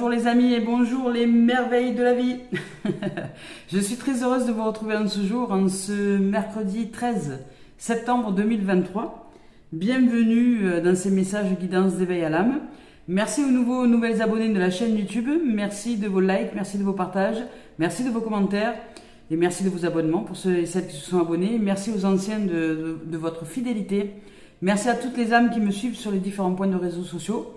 Bonjour les amis et bonjour les merveilles de la vie. Je suis très heureuse de vous retrouver en ce jour, en ce mercredi 13 septembre 2023. Bienvenue dans ces messages guidance d'éveil à l'âme. Merci aux nouvelles abonnés de la chaîne YouTube. Merci de vos likes, merci de vos partages, merci de vos commentaires et merci de vos abonnements pour ceux et celles qui se sont abonnés. Merci aux anciens de votre fidélité. Merci à toutes les âmes qui me suivent sur les différents points de réseaux sociaux.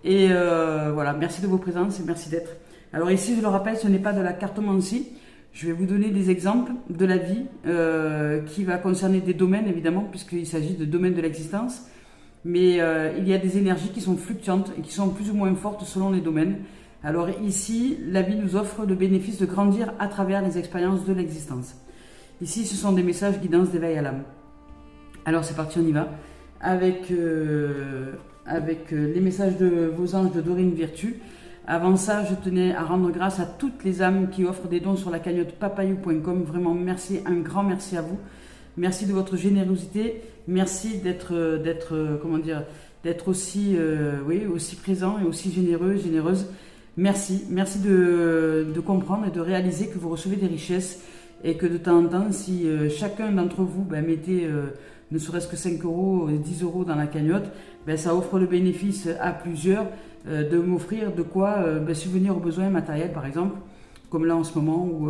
Et voilà, merci de vos présences et merci d'être. Alors ici, je le rappelle, ce n'est pas de la cartomancie. Je vais vous donner des exemples de la vie qui va concerner des domaines, évidemment, puisqu'il s'agit de domaines de l'existence. Mais il y a des énergies qui sont fluctuantes et qui sont plus ou moins fortes selon les domaines. Alors ici, la vie nous offre le bénéfice de grandir à travers les expériences de l'existence. Ici, ce sont des messages guidance d'éveil à l'âme. Alors c'est parti, on y va. Avec les messages de vos anges de Dorine Virtue. Avant ça, je tenais à rendre grâce à toutes les âmes qui offrent des dons sur la cagnotte papayou.com. Vraiment, merci, un grand merci à vous. Merci de votre générosité. Merci d'être aussi, aussi présent et aussi généreuse. Merci de comprendre et de réaliser que vous recevez des richesses et que de temps en temps, si chacun d'entre vous mettez ne serait-ce que 5 euros, 10 euros dans la cagnotte, ça offre le bénéfice à plusieurs de m'offrir de quoi subvenir aux besoins matériels, par exemple, comme là en ce moment où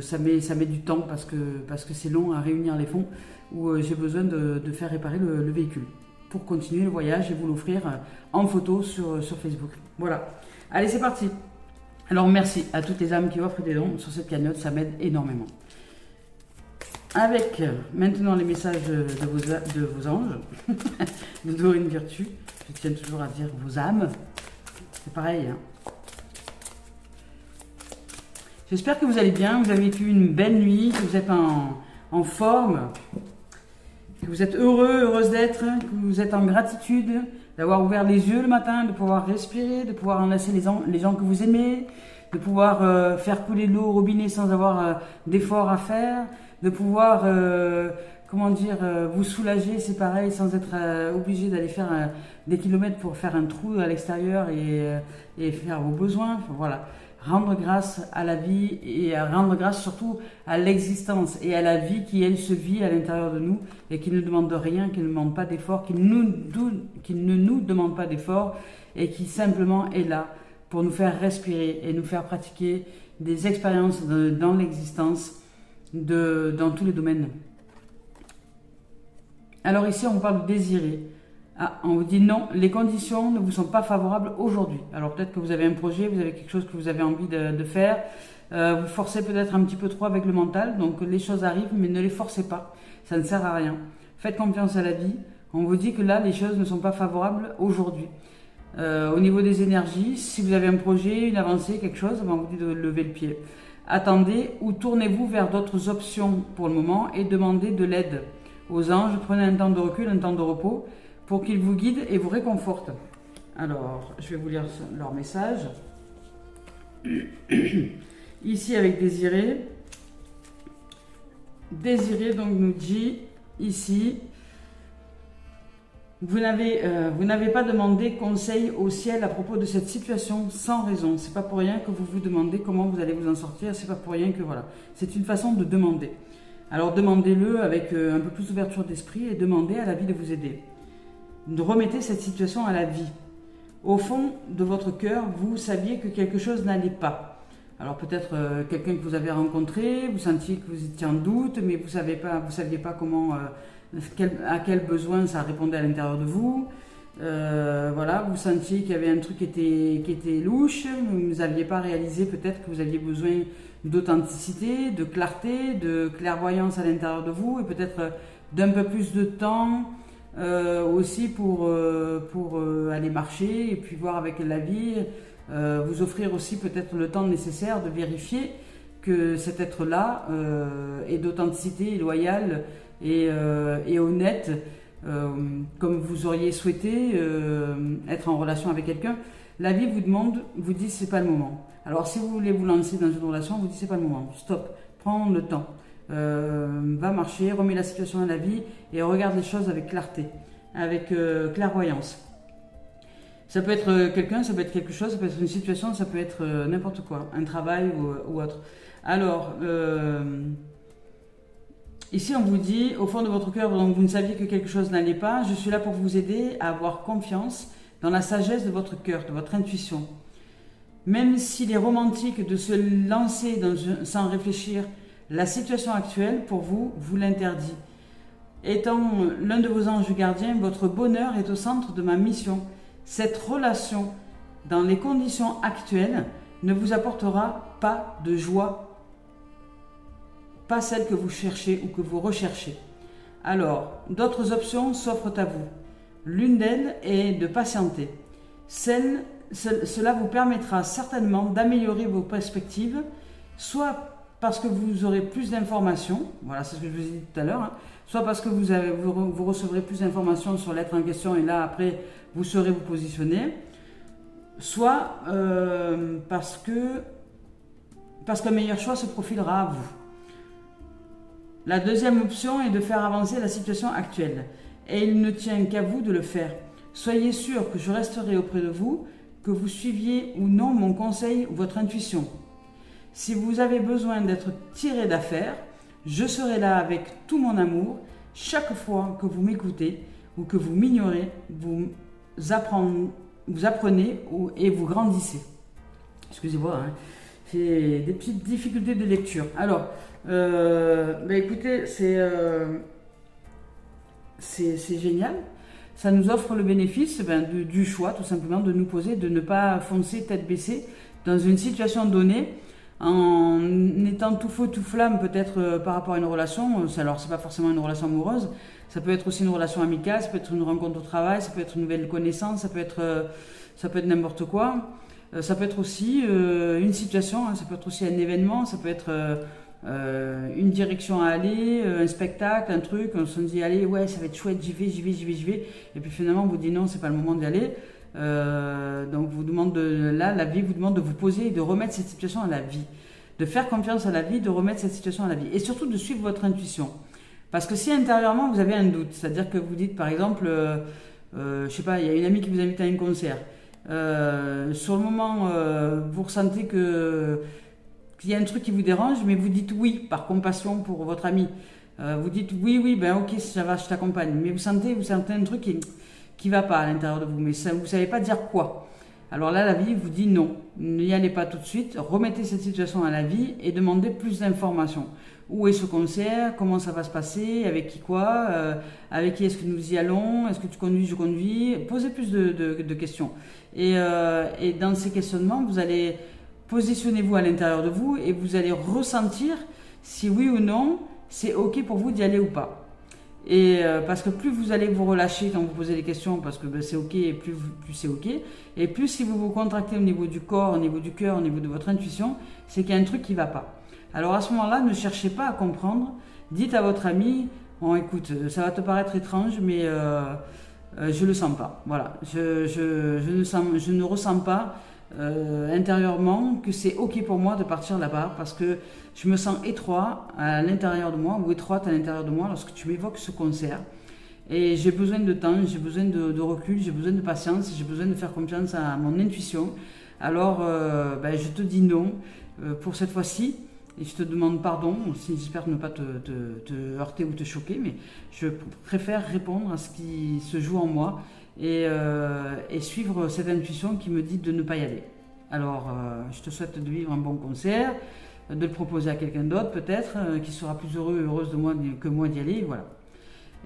ça met du temps parce que c'est long à réunir les fonds, où j'ai besoin de faire réparer le véhicule pour continuer le voyage et vous l'offrir en photo sur Facebook. Voilà. Allez, c'est parti. Alors merci à toutes les âmes qui offrent des dons sur cette cagnotte, ça m'aide énormément. Avec maintenant les messages de vos anges, de Dorine Virtue. Je tiens toujours à dire vos âmes. C'est pareil. Hein. J'espère que vous allez bien, vous avez vécu une belle nuit, que vous êtes en forme, que vous êtes heureuse d'être, que vous êtes en gratitude, d'avoir ouvert les yeux le matin, de pouvoir respirer, de pouvoir enlacer les gens que vous aimez, de pouvoir faire couler l'eau au robinet sans avoir d'efforts à faire, de pouvoir vous soulager, c'est pareil, sans être obligé d'aller faire des kilomètres pour faire un trou à l'extérieur et faire vos besoins. Enfin, voilà, rendre grâce à la vie et rendre grâce surtout à l'existence et à la vie qui, elle, se vit à l'intérieur de nous et qui ne demande rien, qui ne demande pas d'effort, qui ne nous demande pas d'effort et qui simplement est là pour nous faire respirer et nous faire pratiquer des expériences dans l'existence dans tous les domaines. Alors ici, on vous parle de désirer. Ah, on vous dit non, les conditions ne vous sont pas favorables aujourd'hui. Alors peut-être que vous avez un projet, vous avez quelque chose que vous avez envie de faire. Vous forcez peut-être un petit peu trop avec le mental, donc les choses arrivent, mais ne les forcez pas. Ça ne sert à rien. Faites confiance à la vie. On vous dit que là, les choses ne sont pas favorables aujourd'hui. Au niveau des énergies, si vous avez un projet, une avancée, quelque chose, on vous dit de lever le pied. Attendez ou tournez-vous vers d'autres options pour le moment et demandez de l'aide aux anges. Prenez un temps de recul, un temps de repos pour qu'ils vous guident et vous réconfortent. Alors, je vais vous lire leur message. Ici avec Désiré. Désiré donc nous dit ici, vous n'avez pas demandé conseil au ciel à propos de cette situation sans raison. C'est pas pour rien que vous vous demandez comment vous allez vous en sortir. C'est pas pour rien que voilà. C'est une façon de demander. Alors demandez-le avec un peu plus d'ouverture d'esprit et demandez à la vie de vous aider. Remettez cette situation à la vie. Au fond de votre cœur, vous saviez que quelque chose n'allait pas. Alors peut-être quelqu'un que vous avez rencontré, vous sentiez que vous étiez en doute, mais vous saviez pas comment. À quel besoin ça répondait à l'intérieur de vous. Voilà, vous sentiez qu'il y avait un truc qui était louche, vous n'aviez pas réalisé peut-être que vous aviez besoin d'authenticité, de clarté, de clairvoyance à l'intérieur de vous et peut-être d'un peu plus de temps aussi pour aller marcher et puis voir avec la vie, vous offrir aussi peut-être le temps nécessaire de vérifier que cet être-là est d'authenticité, est loyal et honnête, comme vous auriez souhaité être en relation avec quelqu'un. La vie vous dit c'est pas le moment. Alors si vous voulez vous lancer dans une relation, vous dit c'est pas le moment. Stop, prends le temps. Va marcher, remets la situation à la vie et regarde les choses avec clarté, avec clairvoyance. Ça peut être quelqu'un, ça peut être quelque chose, ça peut être une situation, ça peut être n'importe quoi, un travail ou autre. Alors, ici on vous dit, au fond de votre cœur, donc vous ne saviez que quelque chose n'allait pas, je suis là pour vous aider à avoir confiance dans la sagesse de votre cœur, de votre intuition. Même s'il est romantique de se lancer sans réfléchir, la situation actuelle, pour vous, vous l'interdit. Étant l'un de vos anges gardiens, votre bonheur est au centre de ma mission. Cette relation, dans les conditions actuelles, ne vous apportera pas de joie, pas celle que vous cherchez ou que vous recherchez. Alors, d'autres options s'offrent à vous. L'une d'elles est de patienter. Cela vous permettra certainement d'améliorer vos perspectives, soit parce que vous aurez plus d'informations, voilà, c'est ce que je vous ai dit tout à l'heure, hein, soit parce que vous recevrez plus d'informations sur l'être en question et là, après, vous saurez vous positionner, soit parce qu'un meilleur choix se profilera à vous. La deuxième option est de faire avancer la situation actuelle, et il ne tient qu'à vous de le faire. Soyez sûr que je resterai auprès de vous, que vous suiviez ou non mon conseil ou votre intuition. Si vous avez besoin d'être tiré d'affaire, je serai là avec tout mon amour. Chaque fois que vous m'écoutez ou que vous m'ignorez, vous apprenez et vous grandissez. Excusez-moi, hein. C'est des petites difficultés de lecture. Alors, écoutez, c'est génial. Ça nous offre le bénéfice du choix, tout simplement, de nous poser, de ne pas foncer tête baissée dans une situation donnée, en étant tout feu, tout flamme, peut-être par rapport à une relation. Alors, c'est pas forcément une relation amoureuse, ça peut être aussi une relation amicale, ça peut être une rencontre au travail, ça peut être une nouvelle connaissance, ça peut être n'importe quoi. Ça peut être aussi une situation, hein, ça peut être aussi un événement, ça peut être une direction à aller, un spectacle, un truc, on se dit allez, ouais, ça va être chouette, j'y vais, et puis finalement on vous dit non, c'est pas le moment d'y aller. Donc vous demande la vie vous demande de vous poser et de remettre cette situation à la vie, de faire confiance à la vie, de remettre cette situation à la vie, et surtout de suivre votre intuition. Parce que si intérieurement vous avez un doute, c'est-à-dire que vous dites par exemple, je sais pas, il y a une amie qui vous invite à un concert. Sur le moment, vous ressentez qu'il y a un truc qui vous dérange, mais vous dites oui par compassion pour votre ami. Vous dites oui, ben ok, ça va, je t'accompagne. Mais vous sentez un truc qui va pas à l'intérieur de vous, mais ça, vous savez pas dire quoi. Alors là, la vie vous dit non, n'y allez pas tout de suite, remettez cette situation à la vie et demandez plus d'informations. Où est ce concert? Comment ça va se passer? Avec qui quoi? Avec qui est-ce que nous y allons? Est-ce que tu conduis? Je conduis? Posez plus de questions. Et dans ces questionnements, vous allez positionnez-vous à l'intérieur de vous et vous allez ressentir si oui ou non c'est ok pour vous d'y aller ou pas. Et parce que plus vous allez vous relâcher quand vous posez des questions, parce que c'est ok, et plus c'est ok, et plus si vous vous contractez au niveau du corps, au niveau du cœur, au niveau de votre intuition, c'est qu'il y a un truc qui va pas. Alors à ce moment-là, ne cherchez pas à comprendre, dites à votre ami, bon écoute, ça va te paraître étrange, mais je le sens pas. Voilà, je ne ressens pas intérieurement que c'est ok pour moi de partir là-bas parce que je me sens étroit à l'intérieur de moi ou étroite à l'intérieur de moi lorsque tu m'évoques ce concert et j'ai besoin de temps, j'ai besoin de recul, j'ai besoin de patience, j'ai besoin de faire confiance à mon intuition. Alors je te dis non pour cette fois-ci et je te demande pardon, j'espère ne pas te heurter ou te choquer, mais je préfère répondre à ce qui se joue en moi et suivre cette intuition qui me dit de ne pas y aller. Alors, je te souhaite de vivre un bon concert, de le proposer à quelqu'un d'autre peut-être, qui sera plus heureux et heureuse de moi que moi d'y aller, voilà.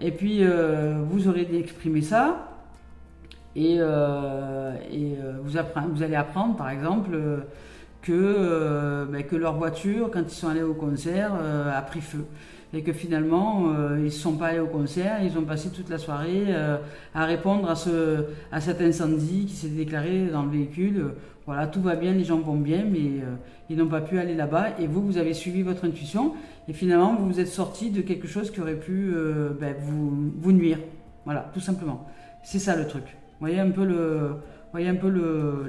Et puis, vous aurez exprimé ça, et vous allez apprendre, par exemple, que leur voiture, quand ils sont allés au concert, a pris feu. Et que finalement, ils ne sont pas allés au concert, ils ont passé toute la soirée à répondre à cet incendie qui s'est déclaré dans le véhicule. Voilà, tout va bien, les gens vont bien, mais ils n'ont pas pu aller là-bas. Et vous avez suivi votre intuition, et finalement, vous vous êtes sorti de quelque chose qui aurait pu vous nuire. Voilà, tout simplement. C'est ça le truc. Vous voyez un peu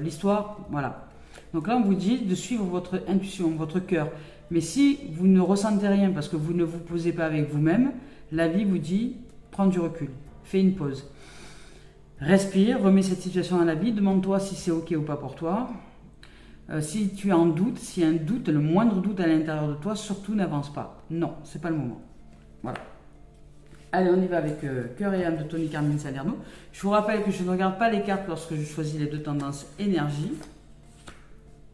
l'histoire, voilà. Donc là, on vous dit de suivre votre intuition, votre cœur. Mais si vous ne ressentez rien parce que vous ne vous posez pas avec vous-même, la vie vous dit, prends du recul, fais une pause. Respire, remets cette situation dans la vie, demande-toi si c'est ok ou pas pour toi. Si tu es en doute, s'il y a un doute, le moindre doute à l'intérieur de toi, surtout n'avance pas. Non, c'est pas le moment. Voilà. Allez, on y va avec Cœur et âme de Tony Carmine Salerno. Je vous rappelle que je ne regarde pas les cartes lorsque je choisis les deux tendances énergie.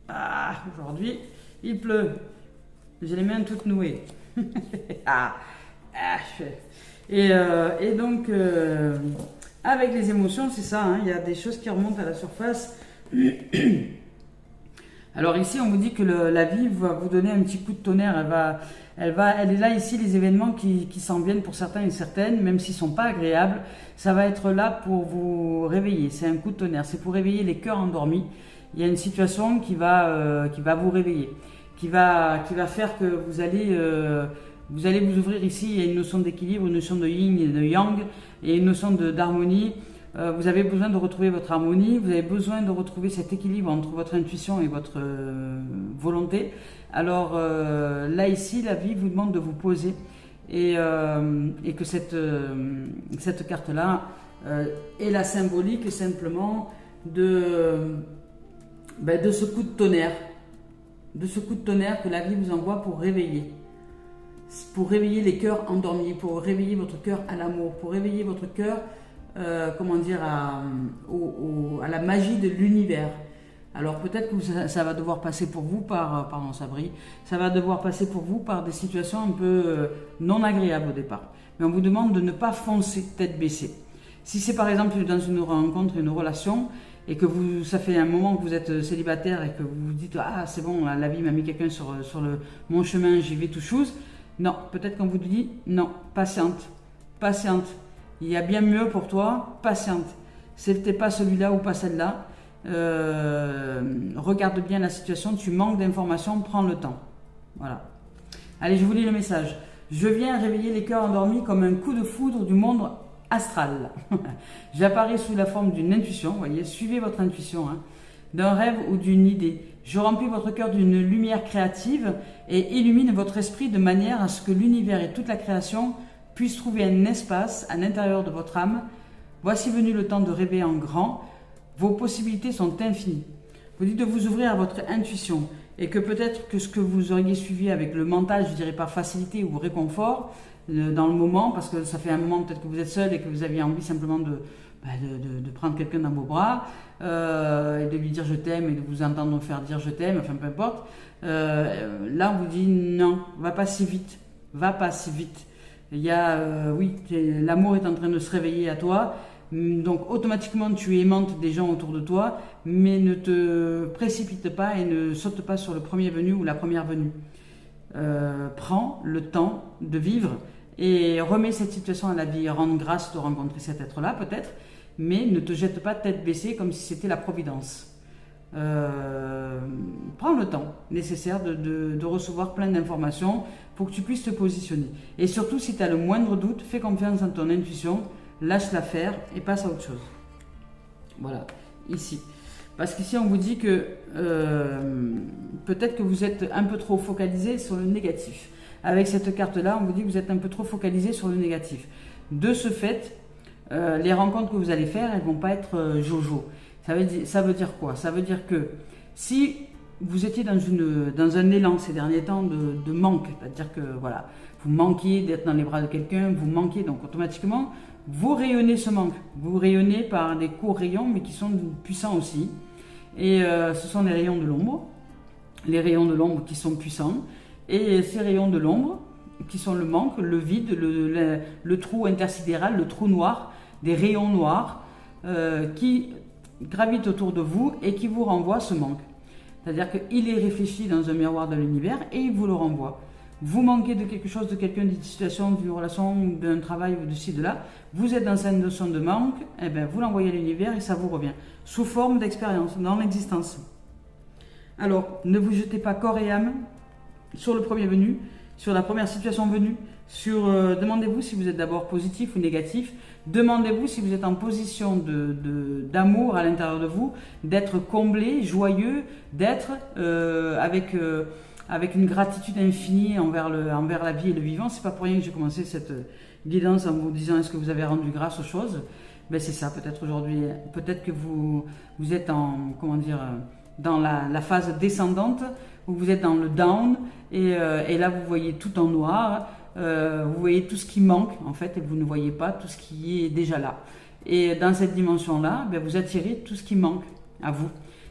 Ah, aujourd'hui, il pleut. J'ai les mains toutes nouées. Et donc, avec les émotions, c'est ça, hein, il y a des choses qui remontent à la surface. Alors ici, on vous dit que la vie va vous donner un petit coup de tonnerre. Elle est là ici, les événements qui s'en viennent pour certains et certaines, même s'ils ne sont pas agréables, ça va être là pour vous réveiller. C'est un coup de tonnerre, c'est pour réveiller les cœurs endormis. Il y a une situation qui va vous réveiller, qui va faire que vous allez vous ouvrir ici. Il y a une notion d'équilibre, une notion de yin et de yang, et une notion d'harmonie. Vous avez besoin de retrouver votre harmonie, vous avez besoin de retrouver cet équilibre entre votre intuition et votre volonté. Alors là ici, la vie vous demande de vous poser et que cette carte-là est la symbolique simplement de ce coup de tonnerre, que la vie vous envoie pour réveiller les cœurs endormis, pour réveiller votre cœur à l'amour, pour réveiller votre cœur à la magie de l'univers. Alors peut-être que ça va devoir passer pour vous par, pardon Sabri, ça va devoir passer pour vous par des situations un peu non agréables au départ. Mais on vous demande de ne pas foncer tête baissée. Si c'est par exemple dans une rencontre, une relation, et que ça fait un moment que vous êtes célibataire et que vous vous dites « Ah c'est bon, la vie m'a mis quelqu'un sur mon chemin, j'y vais tout chose », non, peut-être qu'on vous dit « Non, patiente. Il y a bien mieux pour toi, patiente. C'était pas celui-là ou pas celle-là. Regarde bien la situation, tu manques d'informations, prends le temps. » Voilà. Allez, je vous lis le message. Je viens réveiller les cœurs endormis comme un coup de foudre du monde astral. J'apparais sous la forme d'une intuition, vous voyez, suivez votre intuition, hein, d'un rêve ou d'une idée. Je remplis votre cœur d'une lumière créative et illumine votre esprit de manière à ce que l'univers et toute la création puissent trouver un espace à l'intérieur de votre âme. Voici venu le temps de rêver en grand. Vos possibilités sont infinies. Vous dites de vous ouvrir à votre intuition et que peut-être que ce que vous auriez suivi avec le mental, je dirais par facilité ou réconfort, dans le moment, parce que ça fait un moment peut-être que vous êtes seul et que vous aviez envie simplement de prendre quelqu'un dans vos bras et de lui dire je t'aime et de vous entendre faire dire je t'aime, enfin peu importe. Là on vous dit non, va pas si vite. Il y a, l'amour est en train de se réveiller à toi, donc automatiquement tu aimantes des gens autour de toi, mais ne te précipite pas et ne saute pas sur le premier venu ou la première venue. Prends le temps de vivre et remets cette situation à la vie, rends grâce de rencontrer cet être-là peut-être, mais ne te jette pas tête baissée comme si c'était la providence. Prends le temps nécessaire de recevoir plein d'informations pour que tu puisses te positionner. Et surtout, si tu as le moindre doute, fais confiance en ton intuition, lâche-la faire et passe à autre chose. Voilà, ici. Parce qu'ici, on vous dit que peut-être que vous êtes un peu trop focalisé sur le négatif. Avec cette carte-là, on vous dit que vous êtes un peu trop focalisé sur le négatif. De ce fait, les rencontres que vous allez faire, elles ne vont pas être jojo. Ça veut dire quoi? Ça veut dire que si vous étiez dans un élan ces derniers temps de manque, c'est-à-dire que voilà, vous manquiez d'être dans les bras de quelqu'un, vous manquiez, donc automatiquement, vous rayonnez ce manque. Vous rayonnez par des courts rayons, mais qui sont puissants aussi. Et ce sont les rayons de l'ombre. Les rayons de l'ombre qui sont puissants. Et ces rayons de l'ombre, qui sont le manque, le vide, le trou intersidéral, le trou noir, des rayons noirs qui gravitent autour de vous et qui vous renvoient ce manque. C'est-à-dire qu'il est réfléchi dans un miroir de l'univers et il vous le renvoie. Vous manquez de quelque chose, de quelqu'un, d'une situation, d'une relation, d'un travail ou de ci, de là, vous êtes dans cette notion de manque, et bien vous l'envoyez à l'univers et ça vous revient, sous forme d'expérience, dans l'existence. Alors, ne vous jetez pas corps et âme sur le premier venu, sur la première situation venue, demandez-vous si vous êtes d'abord positif ou négatif, demandez-vous si vous êtes en position d'amour à l'intérieur de vous, d'être comblé, joyeux, d'être avec une gratitude infinie envers la vie et le vivant. C'est pas pour rien que j'ai commencé cette guidance en vous disant est-ce que vous avez rendu grâce aux choses. Ben c'est ça, peut-être aujourd'hui, peut-être que vous êtes en, comment dire, dans la phase descendante, où vous êtes dans le down, et là vous voyez tout en noir, vous voyez tout ce qui manque en fait, et vous ne voyez pas tout ce qui est déjà là. Et dans cette dimension-là, ben, vous attirez tout ce qui manque à vous.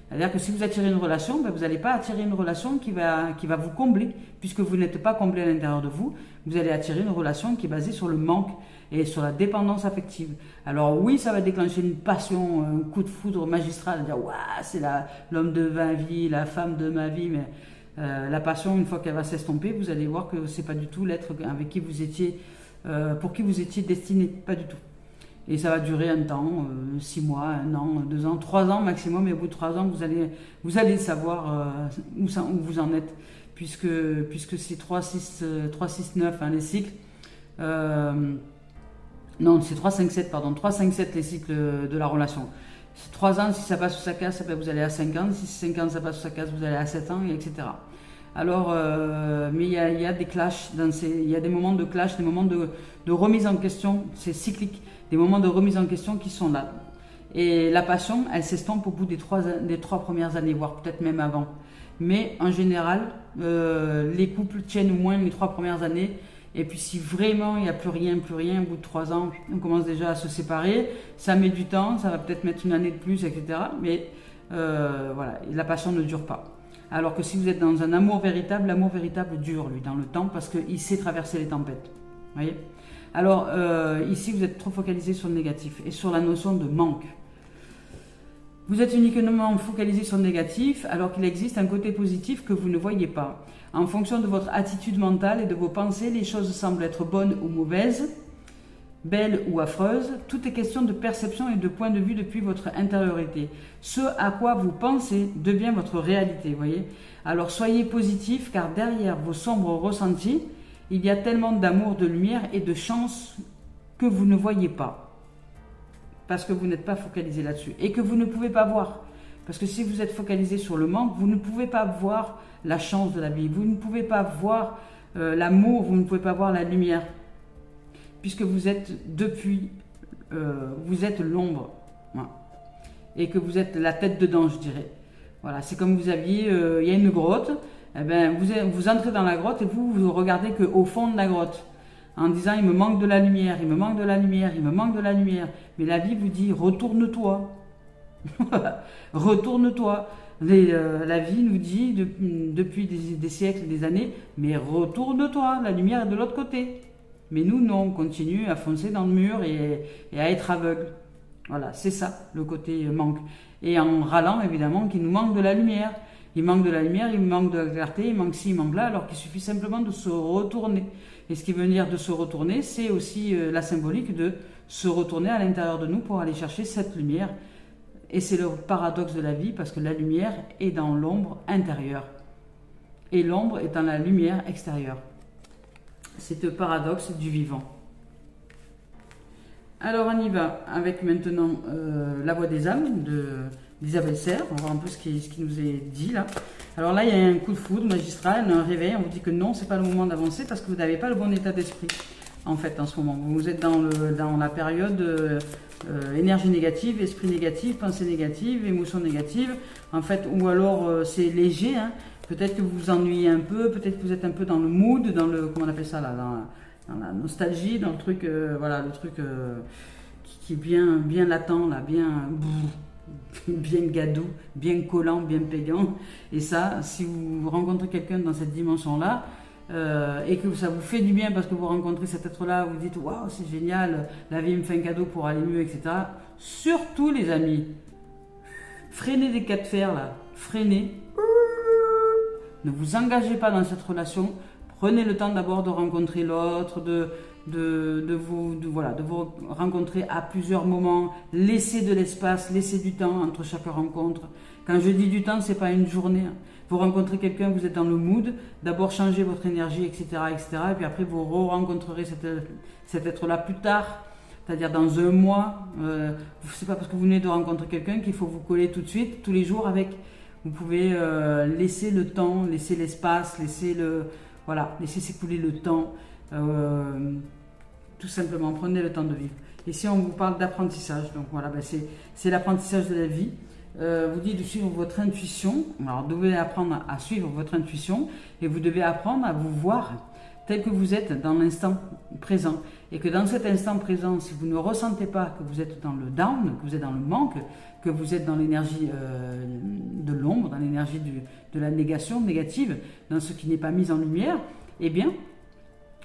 C'est-à-dire que si vous attirez une relation, ben, vous n'allez pas attirer une relation qui va vous combler, puisque vous n'êtes pas comblé à l'intérieur de vous. Vous allez attirer une relation qui est basée sur le manque et sur la dépendance affective. Alors oui, ça va déclencher une passion, un coup de foudre magistral, dire waouh, c'est l'homme de ma vie, la femme de ma vie, mais la passion, une fois qu'elle va s'estomper, vous allez voir que c'est pas du tout l'être avec qui vous étiez, pour qui vous étiez destiné, pas du tout. Et ça va durer un temps, 6 mois, 1 an, 2 ans, 3 ans maximum. Et au bout de 3 ans, vous allez savoir où vous en êtes, puisque c'est 3, 6, 9 hein, les cycles. Non, c'est 3, 5, 7, pardon. 3, 5, 7 les cycles de la relation. C'est 3 ans, si ça passe sous sa case, vous allez à 5 ans. Si c'est 5 ans, ça passe sous sa case, vous allez à 7 ans, etc. Alors, mais il y a des clashs, il y a des moments de clash, des moments de remise en question, c'est cyclique, des moments de remise en question qui sont là. Et la passion, elle s'estompe au bout des 3 premières années, voire peut-être même avant. Mais en général, les couples tiennent au moins les 3 premières années. Et puis si vraiment il n'y a plus rien, au bout de 3 ans, on commence déjà à se séparer. Ça met du temps, ça va peut-être mettre une année de plus, etc. Mais voilà, la passion ne dure pas. Alors que si vous êtes dans un amour véritable, l'amour véritable dure, lui, dans le temps, parce qu'il sait traverser les tempêtes. Vous voyez ? Alors, ici, vous êtes trop focalisé sur le négatif et sur la notion de manque. Vous êtes uniquement focalisé sur le négatif, alors qu'il existe un côté positif que vous ne voyez pas. En fonction de votre attitude mentale et de vos pensées, les choses semblent être bonnes ou mauvaises, belle ou affreuse, tout est question de perception et de point de vue depuis votre intériorité. Ce à quoi vous pensez devient votre réalité, vous voyez. Alors soyez positif, car derrière vos sombres ressentis, il y a tellement d'amour, de lumière et de chance que vous ne voyez pas. Parce que vous n'êtes pas focalisé là-dessus. Et que vous ne pouvez pas voir. Parce que si vous êtes focalisé sur le manque, vous ne pouvez pas voir la chance de la vie. Vous ne pouvez pas voir l'amour, vous ne pouvez pas voir la lumière. Puisque vous êtes vous êtes l'ombre, voilà. Et que vous êtes la tête dedans, je dirais. Voilà, c'est comme vous aviez, il y a une grotte, eh ben, vous entrez dans la grotte et vous regardez qu'au fond de la grotte, en disant il me manque de la lumière, il me manque de la lumière, il me manque de la lumière. Mais la vie vous dit retourne-toi, retourne-toi. La vie nous dit depuis des siècles, des années, mais retourne-toi, la lumière est de l'autre côté. Mais nous, non, on continue à foncer dans le mur et à être aveugle. Voilà, c'est ça, le côté manque. Et en râlant, évidemment, qu'il nous manque de la lumière. Il manque de la lumière, il manque de la clarté, il manque ci, il manque là, alors qu'il suffit simplement de se retourner. Et ce qui veut dire de se retourner, c'est aussi la symbolique de se retourner à l'intérieur de nous pour aller chercher cette lumière. Et c'est le paradoxe de la vie, parce que la lumière est dans l'ombre intérieure. Et l'ombre est dans la lumière extérieure. C'est le paradoxe du vivant. Alors on y va avec maintenant la voix des âmes d'Isabelle Serre. On va voir un peu ce qui nous est dit là. Alors là il y a un coup de foudre magistral, un réveil. On vous dit que non, c'est pas le moment d'avancer parce que vous n'avez pas le bon état d'esprit en fait en ce moment. Vous êtes dans la période énergie négative, esprit négatif, pensée négative, émotion négative. En fait, ou alors c'est léger. Hein. Peut-être que vous vous ennuyez un peu, peut-être que vous êtes un peu dans le mood, dans le, comment on appelle ça là, dans la nostalgie, dans le truc, voilà, le truc qui est bien latent là, bien gadou, bien collant, bien payant. Et ça, si vous rencontrez quelqu'un dans cette dimension-là, et que ça vous fait du bien parce que vous rencontrez cet être-là, vous dites waouh, c'est génial, la vie me fait un cadeau pour aller mieux, etc. Surtout les amis, freinez des cas de fer là, freinez. Ne vous engagez pas dans cette relation. Prenez le temps d'abord de rencontrer l'autre, de vous rencontrer à plusieurs moments. Laissez de l'espace, laissez du temps entre chaque rencontre. Quand je dis du temps, c'est pas une journée. Vous rencontrez quelqu'un, vous êtes dans le mood. D'abord changez votre énergie, etc., etc. Et puis après vous rencontrerez cet être-là plus tard. C'est-à-dire dans 1 mois. C'est pas parce que vous venez de rencontrer quelqu'un qu'il faut vous coller tout de suite, tous les jours avec. Vous pouvez laisser le temps, laisser l'espace, laisser s'écouler le temps. Tout simplement, prenez le temps de vivre. Ici, on vous parle d'apprentissage. Donc voilà, ben c'est l'apprentissage de la vie. Vous dites de suivre votre intuition. Alors, vous devez apprendre à suivre votre intuition et vous devez apprendre à vous voir tel que vous êtes dans l'instant présent. Et que dans cet instant présent, si vous ne ressentez pas que vous êtes dans le down, que vous êtes dans le manque, que vous êtes dans l'énergie de l'ombre, dans l'énergie de la négation négative, dans ce qui n'est pas mis en lumière, eh bien,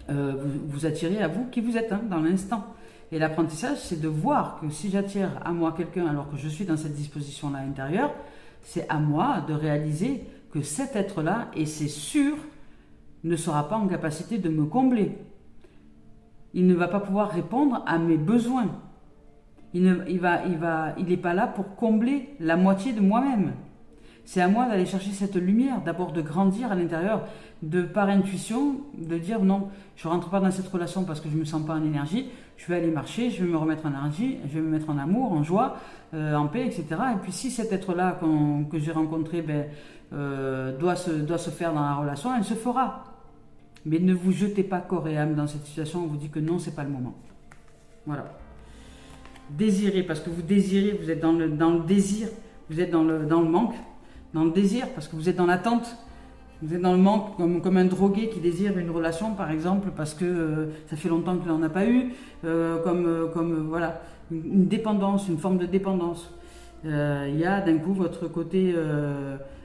vous attirez à vous qui vous êtes dans l'instant. Et l'apprentissage, c'est de voir que si j'attire à moi quelqu'un alors que je suis dans cette disposition-là à l'intérieur, c'est à moi de réaliser que cet être-là, et c'est sûr, ne sera pas en capacité de me combler. Il ne va pas pouvoir répondre à mes besoins. Il n'est pas là pour combler la moitié de moi-même. C'est à moi d'aller chercher cette lumière, d'abord de grandir à l'intérieur, de par intuition, de dire non, je ne rentre pas dans cette relation parce que je ne me sens pas en énergie, je vais aller marcher, je vais me remettre en énergie, je vais me mettre en amour, en joie, en paix, etc. Et puis si cet être-là que j'ai rencontré doit se faire dans la relation, elle se fera. Mais ne vous jetez pas corps et âme dans cette situation, on vous dit que non, ce n'est pas le moment. Voilà. Désirez, parce que vous désirez, vous êtes dans le désir, vous êtes dans le manque, dans le désir, parce que vous êtes dans l'attente, vous êtes dans le manque, comme un drogué qui désire une relation, par exemple, parce que ça fait longtemps qu'il n'en a pas eu, voilà, une dépendance, une forme de dépendance. Il y a d'un coup votre côté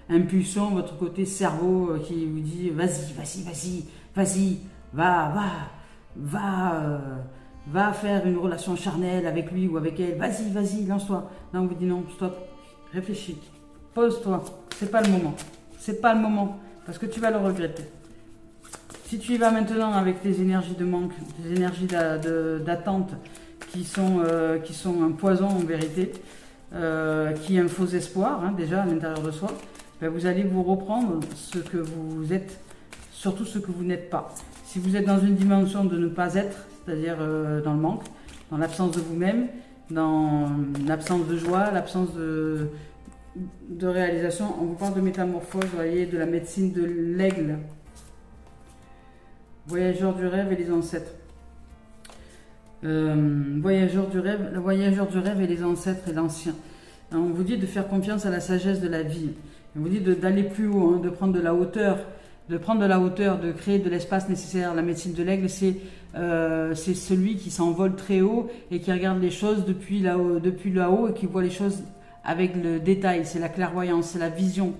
impulsion, votre côté cerveau qui vous dit vas-y, va faire une relation charnelle avec lui ou avec elle, vas-y, lance-toi. Là on vous dit non, stop, réfléchis, pose-toi, c'est pas le moment, parce que tu vas le regretter. Si tu y vas maintenant avec tes énergies de manque, tes énergies d'attente qui sont un poison en vérité, qui est un faux espoir déjà à l'intérieur de soi, ben vous allez vous reprendre ce que vous êtes, surtout ce que vous n'êtes pas. Si vous êtes dans une dimension de ne pas être, c'est-à-dire dans le manque, dans l'absence de vous-même, dans l'absence de joie, l'absence de réalisation, on vous parle de métamorphose, vous voyez, de la médecine de l'aigle. Voyageur du rêve et les ancêtres. Le voyageur du rêve et les ancêtres et l'ancien. On vous dit de faire confiance à la sagesse de la vie. On vous dit d'aller plus haut, de prendre de la hauteur, de créer de l'espace nécessaire. La médecine de l'aigle, c'est celui qui s'envole très haut et qui regarde les choses depuis là-haut et qui voit les choses avec le détail. C'est la clairvoyance, c'est la vision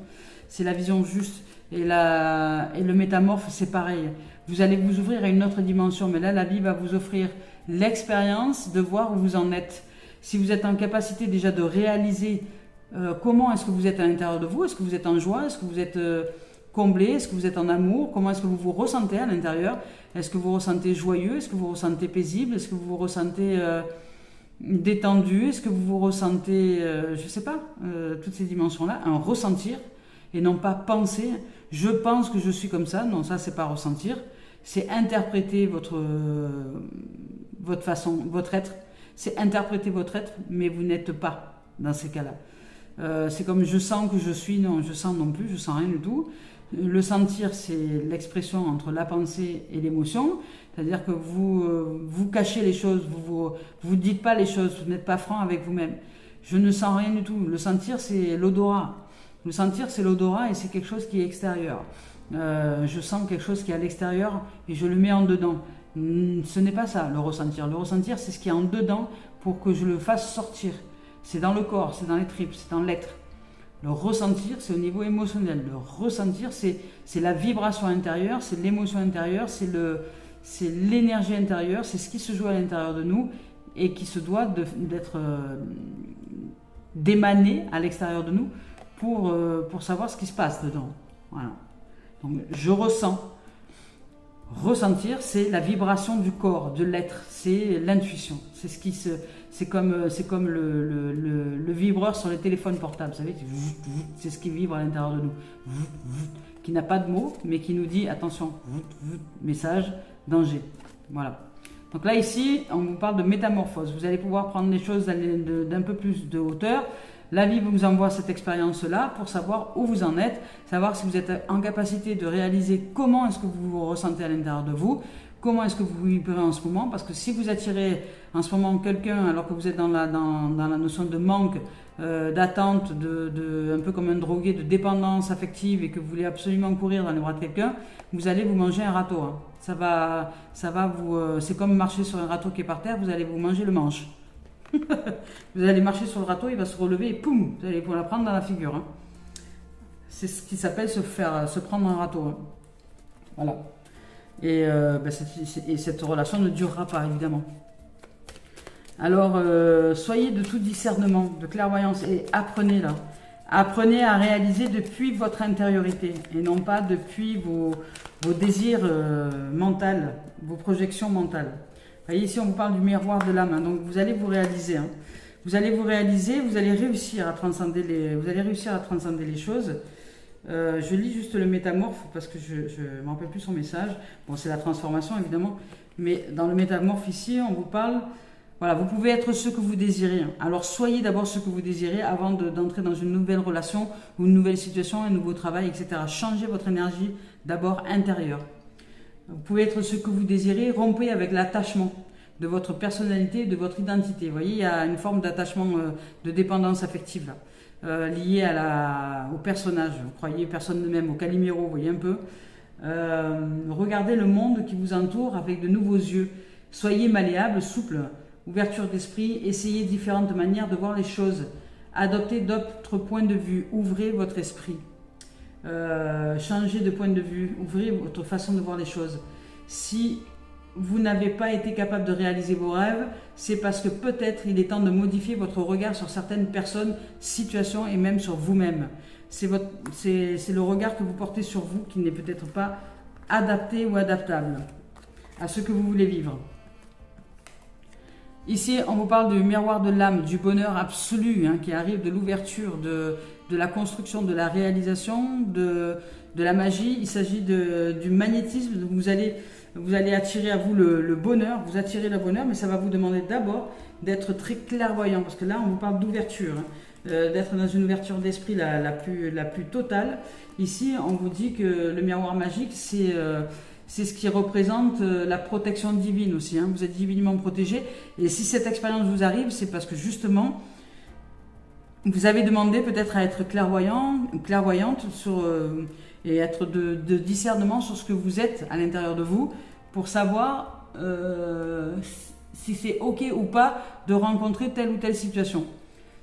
juste. Et le métamorphe, c'est pareil. Vous allez vous ouvrir à une autre dimension, mais là, la vie va vous offrir l'expérience de voir où vous en êtes. Si vous êtes en capacité déjà de réaliser comment est-ce que vous êtes à l'intérieur de vous, est-ce que vous êtes en joie, est-ce que vous êtes comblé, est-ce que vous êtes en amour, comment est-ce que vous vous ressentez à l'intérieur, est-ce que vous vous ressentez joyeux, est-ce que vous vous ressentez paisible, est-ce que vous vous ressentez détendu, est-ce que vous vous ressentez, je ne sais pas, toutes ces dimensions-là, un ressentir et non pas penser, je pense que je suis comme ça, non, ça c'est pas ressentir, c'est interpréter votre être, c'est interpréter votre être, mais vous n'êtes pas dans ces cas-là. C'est comme je sens que je suis, non, je sens non plus, je sens rien du tout. Le sentir, c'est l'expression entre la pensée et l'émotion, c'est-à-dire que vous cachez les choses, vous dites pas les choses, vous n'êtes pas franc avec vous-même. Je ne sens rien du tout. Le sentir, c'est l'odorat. Le sentir, c'est l'odorat et c'est quelque chose qui est extérieur. Je sens quelque chose qui est à l'extérieur et je le mets en dedans. Ce n'est pas ça, le ressentir. Le ressentir, c'est ce qui est en dedans pour que je le fasse sortir. C'est dans le corps, c'est dans les tripes, c'est dans l'être. Le ressentir, c'est au niveau émotionnel. Le ressentir, c'est la vibration intérieure, c'est l'émotion intérieure, c'est l'énergie intérieure, c'est ce qui se joue à l'intérieur de nous et qui se doit d'émaner à l'extérieur de nous pour savoir ce qui se passe dedans. Voilà. Donc, je ressens. Ressentir, c'est la vibration du corps, de l'être, c'est l'intuition. C'est comme le vibreur sur les téléphones portables, vous savez, c'est ce qui vibre à l'intérieur de nous, qui n'a pas de mots, mais qui nous dit attention, message, danger. Voilà. Donc là ici, on vous parle de métamorphose. Vous allez pouvoir prendre les choses d'un peu plus de hauteur. La vie vous envoie cette expérience-là pour savoir où vous en êtes, savoir si vous êtes en capacité de réaliser comment est-ce que vous vous ressentez à l'intérieur de vous, comment est-ce que vous vibrez en ce moment, parce que si vous attirez en ce moment quelqu'un alors que vous êtes dans la notion de manque, d'attente, un peu comme un drogué, de dépendance affective et que vous voulez absolument courir dans les bras de quelqu'un, vous allez vous manger un râteau. Hein. Ça va vous, c'est comme marcher sur un râteau qui est par terre, vous allez vous manger le manche. Vous allez marcher sur le râteau, il va se relever et poum, vous allez vous la prendre dans la figure. Hein. C'est ce qui s'appelle se prendre un râteau. Hein. Voilà. Et cette relation ne durera pas, évidemment. Alors, soyez de tout discernement, de clairvoyance et apprenez là. Apprenez à réaliser depuis votre intériorité et non pas depuis vos désirs mentaux, vos projections mentales. Vous voyez, ici, on vous parle du miroir de l'âme. Hein, donc, vous allez vous réaliser. Hein. Vous allez vous réaliser, vous allez réussir à transcender les choses. Je lis juste le métamorphe parce que je ne me rappelle plus son message. Bon, c'est la transformation, évidemment. Mais dans le métamorphe, ici, on vous parle... Voilà, vous pouvez être ce que vous désirez. Alors, soyez d'abord ce que vous désirez avant d'entrer dans une nouvelle relation ou une nouvelle situation, un nouveau travail, etc. Changez votre énergie d'abord intérieure. Vous pouvez être ce que vous désirez, rompez avec l'attachement de votre personnalité, de votre identité. Vous voyez, il y a une forme d'attachement, de dépendance affective là, liée au personnage. Vous croyez personne de même, au Calimero, vous voyez un peu. Regardez le monde qui vous entoure avec de nouveaux yeux. Soyez malléable, souple, ouverture d'esprit, essayez différentes manières de voir les choses. Adoptez d'autres points de vue, ouvrez votre esprit. Changez de point de vue, ouvrez votre façon de voir les choses. Si vous n'avez pas été capable de réaliser vos rêves, c'est parce que peut-être il est temps de modifier votre regard sur certaines personnes, situations et même sur vous-même. C'est le regard que vous portez sur vous qui n'est peut-être pas adapté ou adaptable à ce que vous voulez vivre. Ici, on vous parle du miroir de l'âme, du bonheur absolu qui arrive de l'ouverture, de la construction, de la réalisation, de la magie. Il s'agit du magnétisme. Vous allez attirer à vous le bonheur, vous attirez le bonheur, mais ça va vous demander d'abord d'être très clairvoyant, parce que là, on vous parle d'ouverture, d'être dans une ouverture d'esprit la plus totale. Ici, on vous dit que le miroir magique, c'est ce qui représente la protection divine aussi. Hein. Vous êtes divinement protégé. Et si cette expérience vous arrive, c'est parce que justement, vous avez demandé peut-être à être clairvoyante et être de discernement sur ce que vous êtes à l'intérieur de vous pour savoir si c'est OK ou pas de rencontrer telle ou telle situation.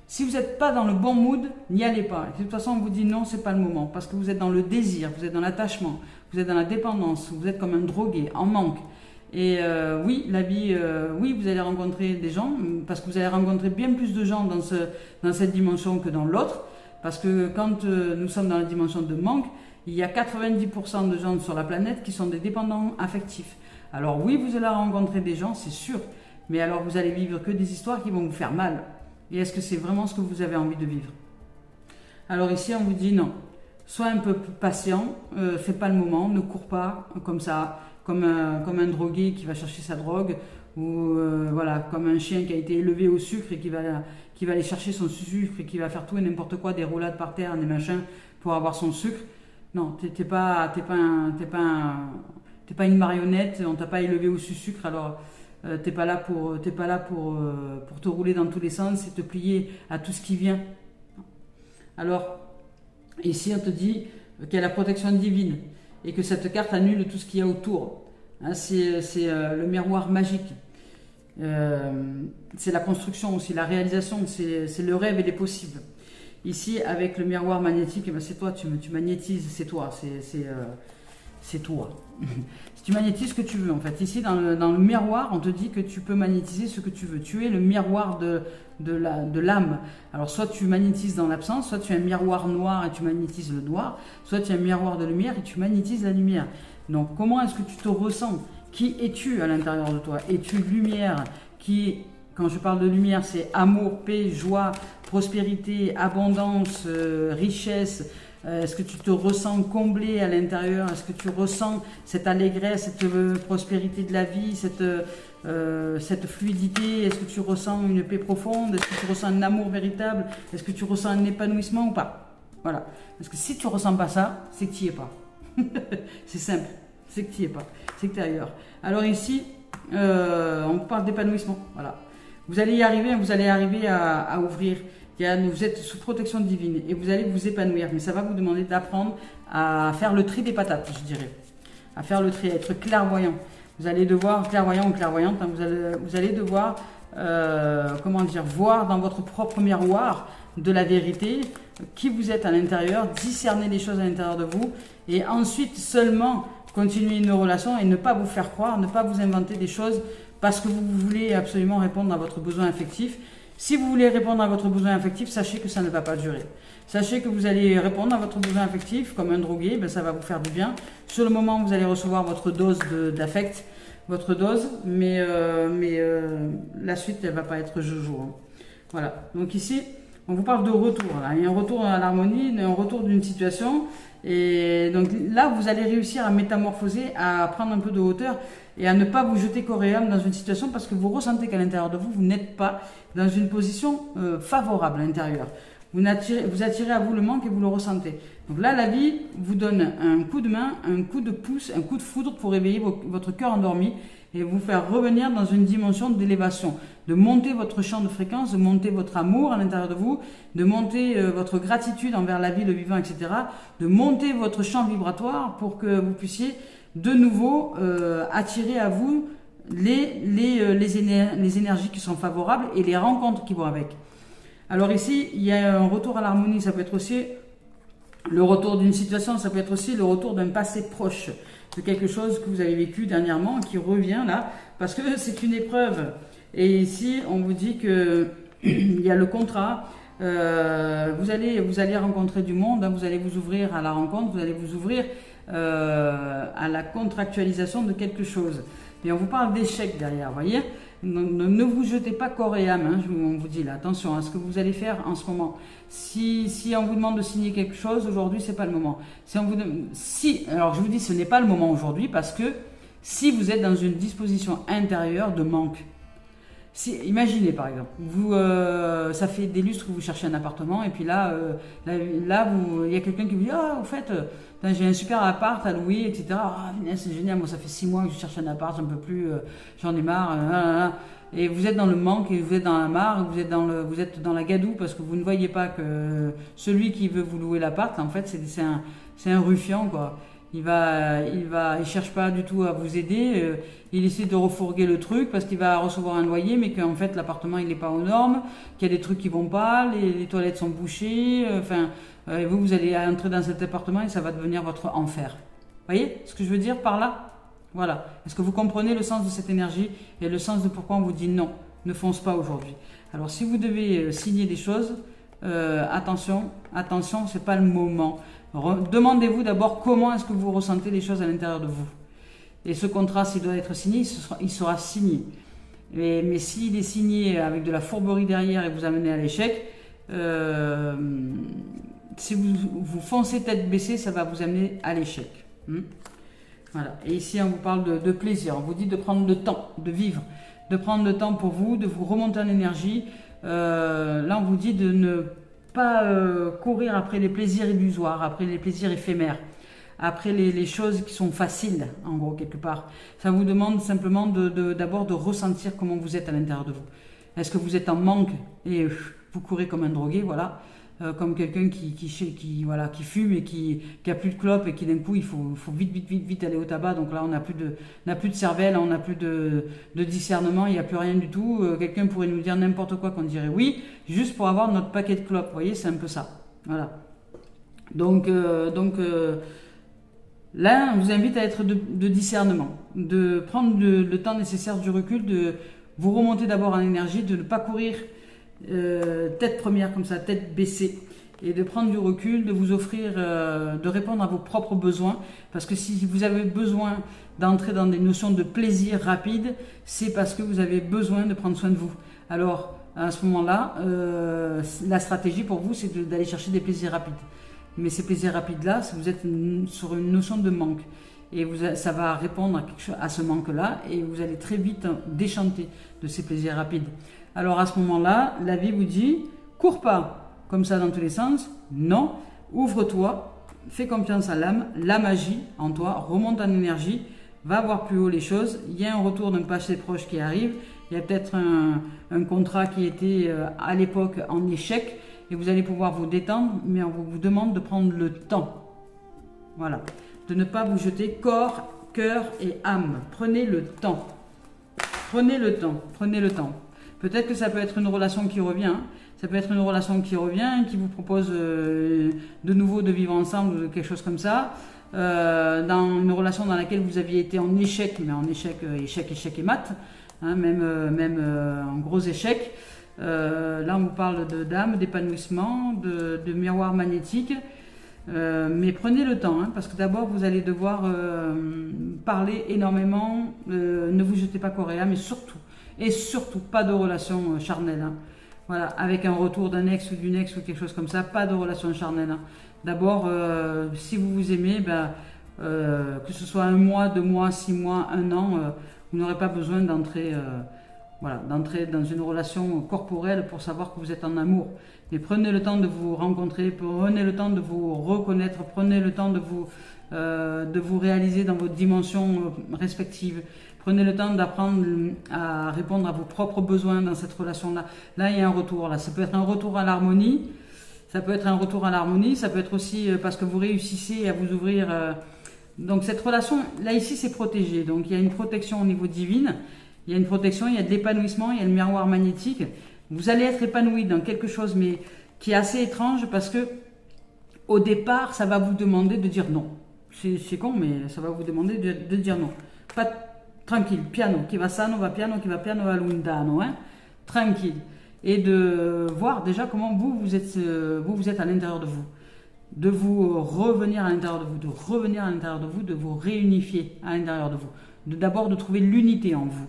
Si vous n'êtes pas dans le bon mood, n'y allez pas. Et de toute façon, on vous dit non, c'est pas le moment. Parce que vous êtes dans le désir, vous êtes dans l'attachement, vous êtes dans la dépendance, vous êtes comme un drogué, en manque. Et oui, la vie, oui, vous allez rencontrer des gens, parce que vous allez rencontrer bien plus de gens dans cette dimension que dans l'autre. Parce que quand nous sommes dans la dimension de manque, il y a 90% de gens sur la planète qui sont des dépendants affectifs. Alors oui, vous allez rencontrer des gens, c'est sûr. Mais alors vous allez vivre que des histoires qui vont vous faire mal. Et est-ce que c'est vraiment ce que vous avez envie de vivre? Alors ici, on vous dit non. Sois un peu patient, fais pas le moment, ne cours pas comme ça, comme un drogué qui va chercher sa drogue, ou voilà, comme un chien qui a été élevé au sucre et qui va aller chercher son sucre et qui va faire tout et n'importe quoi, des roulades par terre, des machins, pour avoir son sucre. Non, t'es pas une marionnette, on t'a pas élevé au sucre, alors... t'es pas là pour te rouler dans tous les sens et te plier à tout ce qui vient. Alors, ici on te dit qu'il y a la protection divine et que cette carte annule tout ce qu'il y a autour. Hein, c'est le miroir magique. C'est la construction aussi, la réalisation, c'est le rêve et les possibles. Ici, avec le miroir magnétique, eh ben, c'est toi, tu magnétises, c'est toi, c'est toi. Tu magnétises ce que tu veux en fait. Ici dans le miroir, on te dit que tu peux magnétiser ce que tu veux. Tu es le miroir de l'âme. Alors soit tu magnétises dans l'absence, soit tu es un miroir noir et tu magnétises le noir, soit tu es un miroir de lumière et tu magnétises la lumière. Donc comment est-ce que tu te ressens? Qui es-tu à l'intérieur de toi? Es-tu lumière? Quand je parle de lumière, c'est amour, paix, joie, prospérité, abondance, richesse. Est-ce que tu te ressens comblé à l'intérieur? Est-ce que tu ressens cette allégresse, cette prospérité de la vie, cette fluidité? Est-ce que tu ressens une paix profonde? Est-ce que tu ressens un amour véritable? Est-ce que tu ressens un épanouissement ou pas? Voilà. Parce que si tu ne ressens pas ça, c'est que tu n'y es pas. C'est simple. c'est que tu n'y es pas, c'est que tu es ailleurs. Alors ici, on parle d'épanouissement, voilà. Vous allez y arriver, vous allez arriver à ouvrir. Vous êtes sous protection divine et vous allez vous épanouir. Mais ça va vous demander d'apprendre à faire le tri des patates, je dirais. À faire le tri, à être clairvoyant. Vous allez devoir, clairvoyant ou clairvoyante, hein, vous allez devoir, comment dire, voir dans votre propre miroir de la vérité qui vous êtes à l'intérieur, discerner les choses à l'intérieur de vous et ensuite seulement continuer une relation et ne pas vous faire croire, ne pas vous inventer des choses parce que vous voulez absolument répondre à votre besoin affectif. Si vous voulez répondre à votre besoin affectif, sachez que ça ne va pas durer. Sachez que vous allez répondre à votre besoin affectif comme un drogué, ben ça va vous faire du bien. Sur le moment, vous allez recevoir votre dose d'affect, votre dose, mais la suite, elle ne va pas être jojo. Hein. Voilà, donc ici, on vous parle de retour. Là. Il y a un retour à l'harmonie, un retour d'une situation. Et donc là, vous allez réussir à métamorphoser, à prendre un peu de hauteur et à ne pas vous jeter corps et âme dans une situation parce que vous ressentez qu'à l'intérieur de vous, vous n'êtes pas dans une position favorable à l'intérieur. Vous attirez à vous le manque et vous le ressentez. Donc là, la vie vous donne un coup de main, un coup de pouce, un coup de foudre pour réveiller votre cœur endormi et vous faire revenir dans une dimension d'élévation, de monter votre champ de fréquence, de monter votre amour à l'intérieur de vous, de monter votre gratitude envers la vie, le vivant, etc., de monter votre champ vibratoire pour que vous puissiez de nouveau attirer à vous les énergies qui sont favorables et les rencontres qui vont avec. Alors ici, il y a un retour à l'harmonie, ça peut être aussi le retour d'une situation, ça peut être aussi le retour d'un passé proche, de quelque chose que vous avez vécu dernièrement, qui revient là, parce que c'est une épreuve. Et ici, on vous dit que il y a le contrat, vous allez rencontrer du monde, hein, vous allez vous ouvrir à la rencontre, vous allez vous ouvrir à la contractualisation de quelque chose. Et on vous parle d'échec derrière, vous voyez. Ne vous jetez pas corps et âme, hein, on vous dit là, attention à ce que vous allez faire en ce moment. Si on vous demande de signer quelque chose, aujourd'hui, c'est pas le moment. Alors je vous dis, ce n'est pas le moment aujourd'hui parce que si vous êtes dans une disposition intérieure de manque, imaginez par exemple, ça fait des lustres que vous cherchez un appartement et puis là, il y a quelqu'un qui vous dit « Ah, au fait, j'ai un super appart à louer, etc. Ah, c'est génial, moi ça fait 6 mois que je cherche un appart, j'en peux plus, j'en ai marre. » Et vous êtes dans le manque, et vous êtes dans la marre, vous êtes dans la gadoue parce que vous ne voyez pas que celui qui veut vous louer l'appart, en fait, c'est un ruffian, quoi. Il cherche pas du tout à vous aider. Il essaie de refourguer le truc parce qu'il va recevoir un loyer, mais qu'en fait l'appartement il n'est pas aux normes, qu'il y a des trucs qui vont pas, les toilettes sont bouchées. Et vous allez entrer dans cet appartement et ça va devenir votre enfer. Vous voyez ce que je veux dire par là? Voilà. Est-ce que vous comprenez le sens de cette énergie et le sens de pourquoi on vous dit non, ne fonce pas aujourd'hui. Alors si vous devez signer des choses, attention, c'est pas le moment. Demandez-vous d'abord comment est-ce que vous ressentez les choses à l'intérieur de vous. Et ce contrat, s'il doit être signé, il sera signé. Mais s'il est signé avec de la fourberie derrière et vous amenez à l'échec, si vous foncez tête baissée, ça va vous amener à l'échec. Voilà. Et ici, on vous parle de plaisir. On vous dit de prendre le temps, de vivre, de prendre le temps pour vous, de vous remonter en énergie. Là, on vous dit de ne pas courir après les plaisirs illusoires, après les plaisirs éphémères, après les choses qui sont faciles, en gros, quelque part. Ça vous demande simplement d'abord de ressentir comment vous êtes à l'intérieur de vous. Est-ce que vous êtes en manque et vous courez comme un drogué, voilà, comme quelqu'un qui fume et qui a plus de clope et qui d'un coup il faut vite aller au tabac. Donc là on n'a plus de cervelle, on n'a plus de discernement, il n'y a plus rien du tout. Quelqu'un pourrait nous dire n'importe quoi qu'on dirait oui, juste pour avoir notre paquet de clopes. Vous voyez, c'est un peu ça. Voilà. Donc là, on vous invite à être de discernement, de prendre le temps nécessaire, du recul, de vous remonter d'abord en énergie, de ne pas courir tête première comme ça, tête baissée, et de prendre du recul, de vous offrir, de répondre à vos propres besoins, parce que si vous avez besoin d'entrer dans des notions de plaisir rapide, c'est parce que vous avez besoin de prendre soin de vous. Alors, à ce moment-là, la stratégie pour vous, c'est d'aller chercher des plaisirs rapides. Mais ces plaisirs rapides-là, vous êtes sur une notion de manque. Et ça va répondre à ce manque-là, et vous allez très vite déchanter de ces plaisirs rapides. Alors à ce moment-là, la vie vous dit, cours pas comme ça dans tous les sens, non, ouvre-toi, fais confiance à l'âme, la magie en toi, remonte en énergie, va voir plus haut les choses. Il y a un retour d'un passé proche qui arrive. Il y a peut-être un contrat qui était à l'époque en échec et vous allez pouvoir vous détendre, mais on vous demande de prendre le temps. Voilà. De ne pas vous jeter corps, cœur et âme. Prenez le temps. Prenez le temps. Prenez le temps. Peut-être que ça peut être une relation qui revient. Ça peut être une relation qui revient, qui vous propose de nouveau de vivre ensemble ou quelque chose comme ça. Dans une relation dans laquelle vous aviez été en échec, mais en échec et mat, hein, même en gros échec. Là, on vous parle d'âme, d'épanouissement, de miroir magnétique. Mais prenez le temps, hein, parce que d'abord, vous allez devoir parler énormément. Ne vous jetez pas corps et âme, et surtout, pas de relation charnelle. Hein. Voilà, avec un retour d'un ex ou d'une ex ou quelque chose comme ça, pas de relation charnelle. Hein. D'abord, si vous vous aimez, que ce soit 1 mois, 2 mois, 6 mois, 1 an, vous n'aurez pas besoin d'entrer dans une relation corporelle pour savoir que vous êtes en amour. Mais prenez le temps de vous rencontrer, prenez le temps de vous reconnaître, prenez le temps de vous réaliser dans vos dimensions respectives. Prenez le temps d'apprendre à répondre à vos propres besoins dans cette relation-là. Là, il y a un retour. Là, ça peut être un retour à l'harmonie. Ça peut être un retour à l'harmonie. Ça peut être aussi parce que vous réussissez à vous ouvrir. Donc, cette relation, là, ici, c'est protégé. Donc, il y a une protection au niveau divin. Il y a une protection, il y a de l'épanouissement, il y a le miroir magnétique. Vous allez être épanoui dans quelque chose, mais qui est assez étrange parce que au départ, ça va vous demander de dire non. C'est con, mais ça va vous demander de dire non. Pas tranquille, piano, qui va piano a lontano, hein, tranquille. Et de voir déjà comment vous êtes à l'intérieur de vous. De vous revenir à l'intérieur de vous, de vous réunifier à l'intérieur de vous. D'abord de trouver l'unité en vous.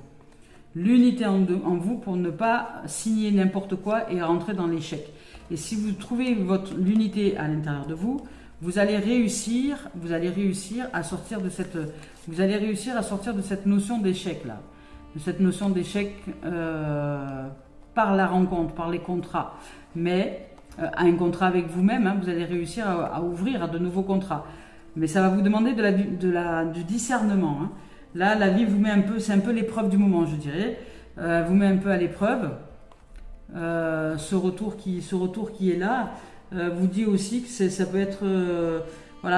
L'unité en vous pour ne pas signer n'importe quoi et rentrer dans l'échec. Et si vous trouvez l'unité à l'intérieur de vous, vous allez réussir à sortir de cette notion d'échec là, de cette notion d'échec par la rencontre, par les contrats, mais à un contrat avec vous-même, hein, vous allez réussir à ouvrir à de nouveaux contrats, mais ça va vous demander du discernement. Hein. Là, la vie vous met c'est un peu l'épreuve du moment, je dirais, vous met un peu à l'épreuve. Ce retour qui est là vous dit aussi que ça peut être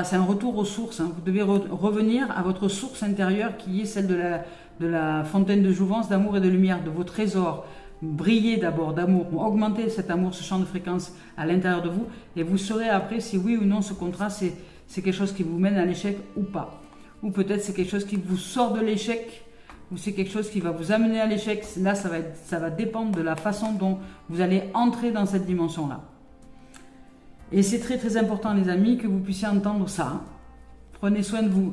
c'est un retour aux sources. Hein. Vous devez revenir à votre source intérieure qui est celle de la fontaine de jouvence, d'amour et de lumière, de vos trésors. Brillez d'abord d'amour, augmentez cet amour, ce champ de fréquence à l'intérieur de vous et vous saurez après si oui ou non ce contrat c'est quelque chose qui vous mène à l'échec ou pas. Ou peut-être c'est quelque chose qui vous sort de l'échec, ou c'est quelque chose qui va vous amener à l'échec. Là, ça va dépendre de la façon dont vous allez entrer dans cette dimension-là. Et c'est très très important, les amis, que vous puissiez entendre ça. Hein. Prenez soin de vous.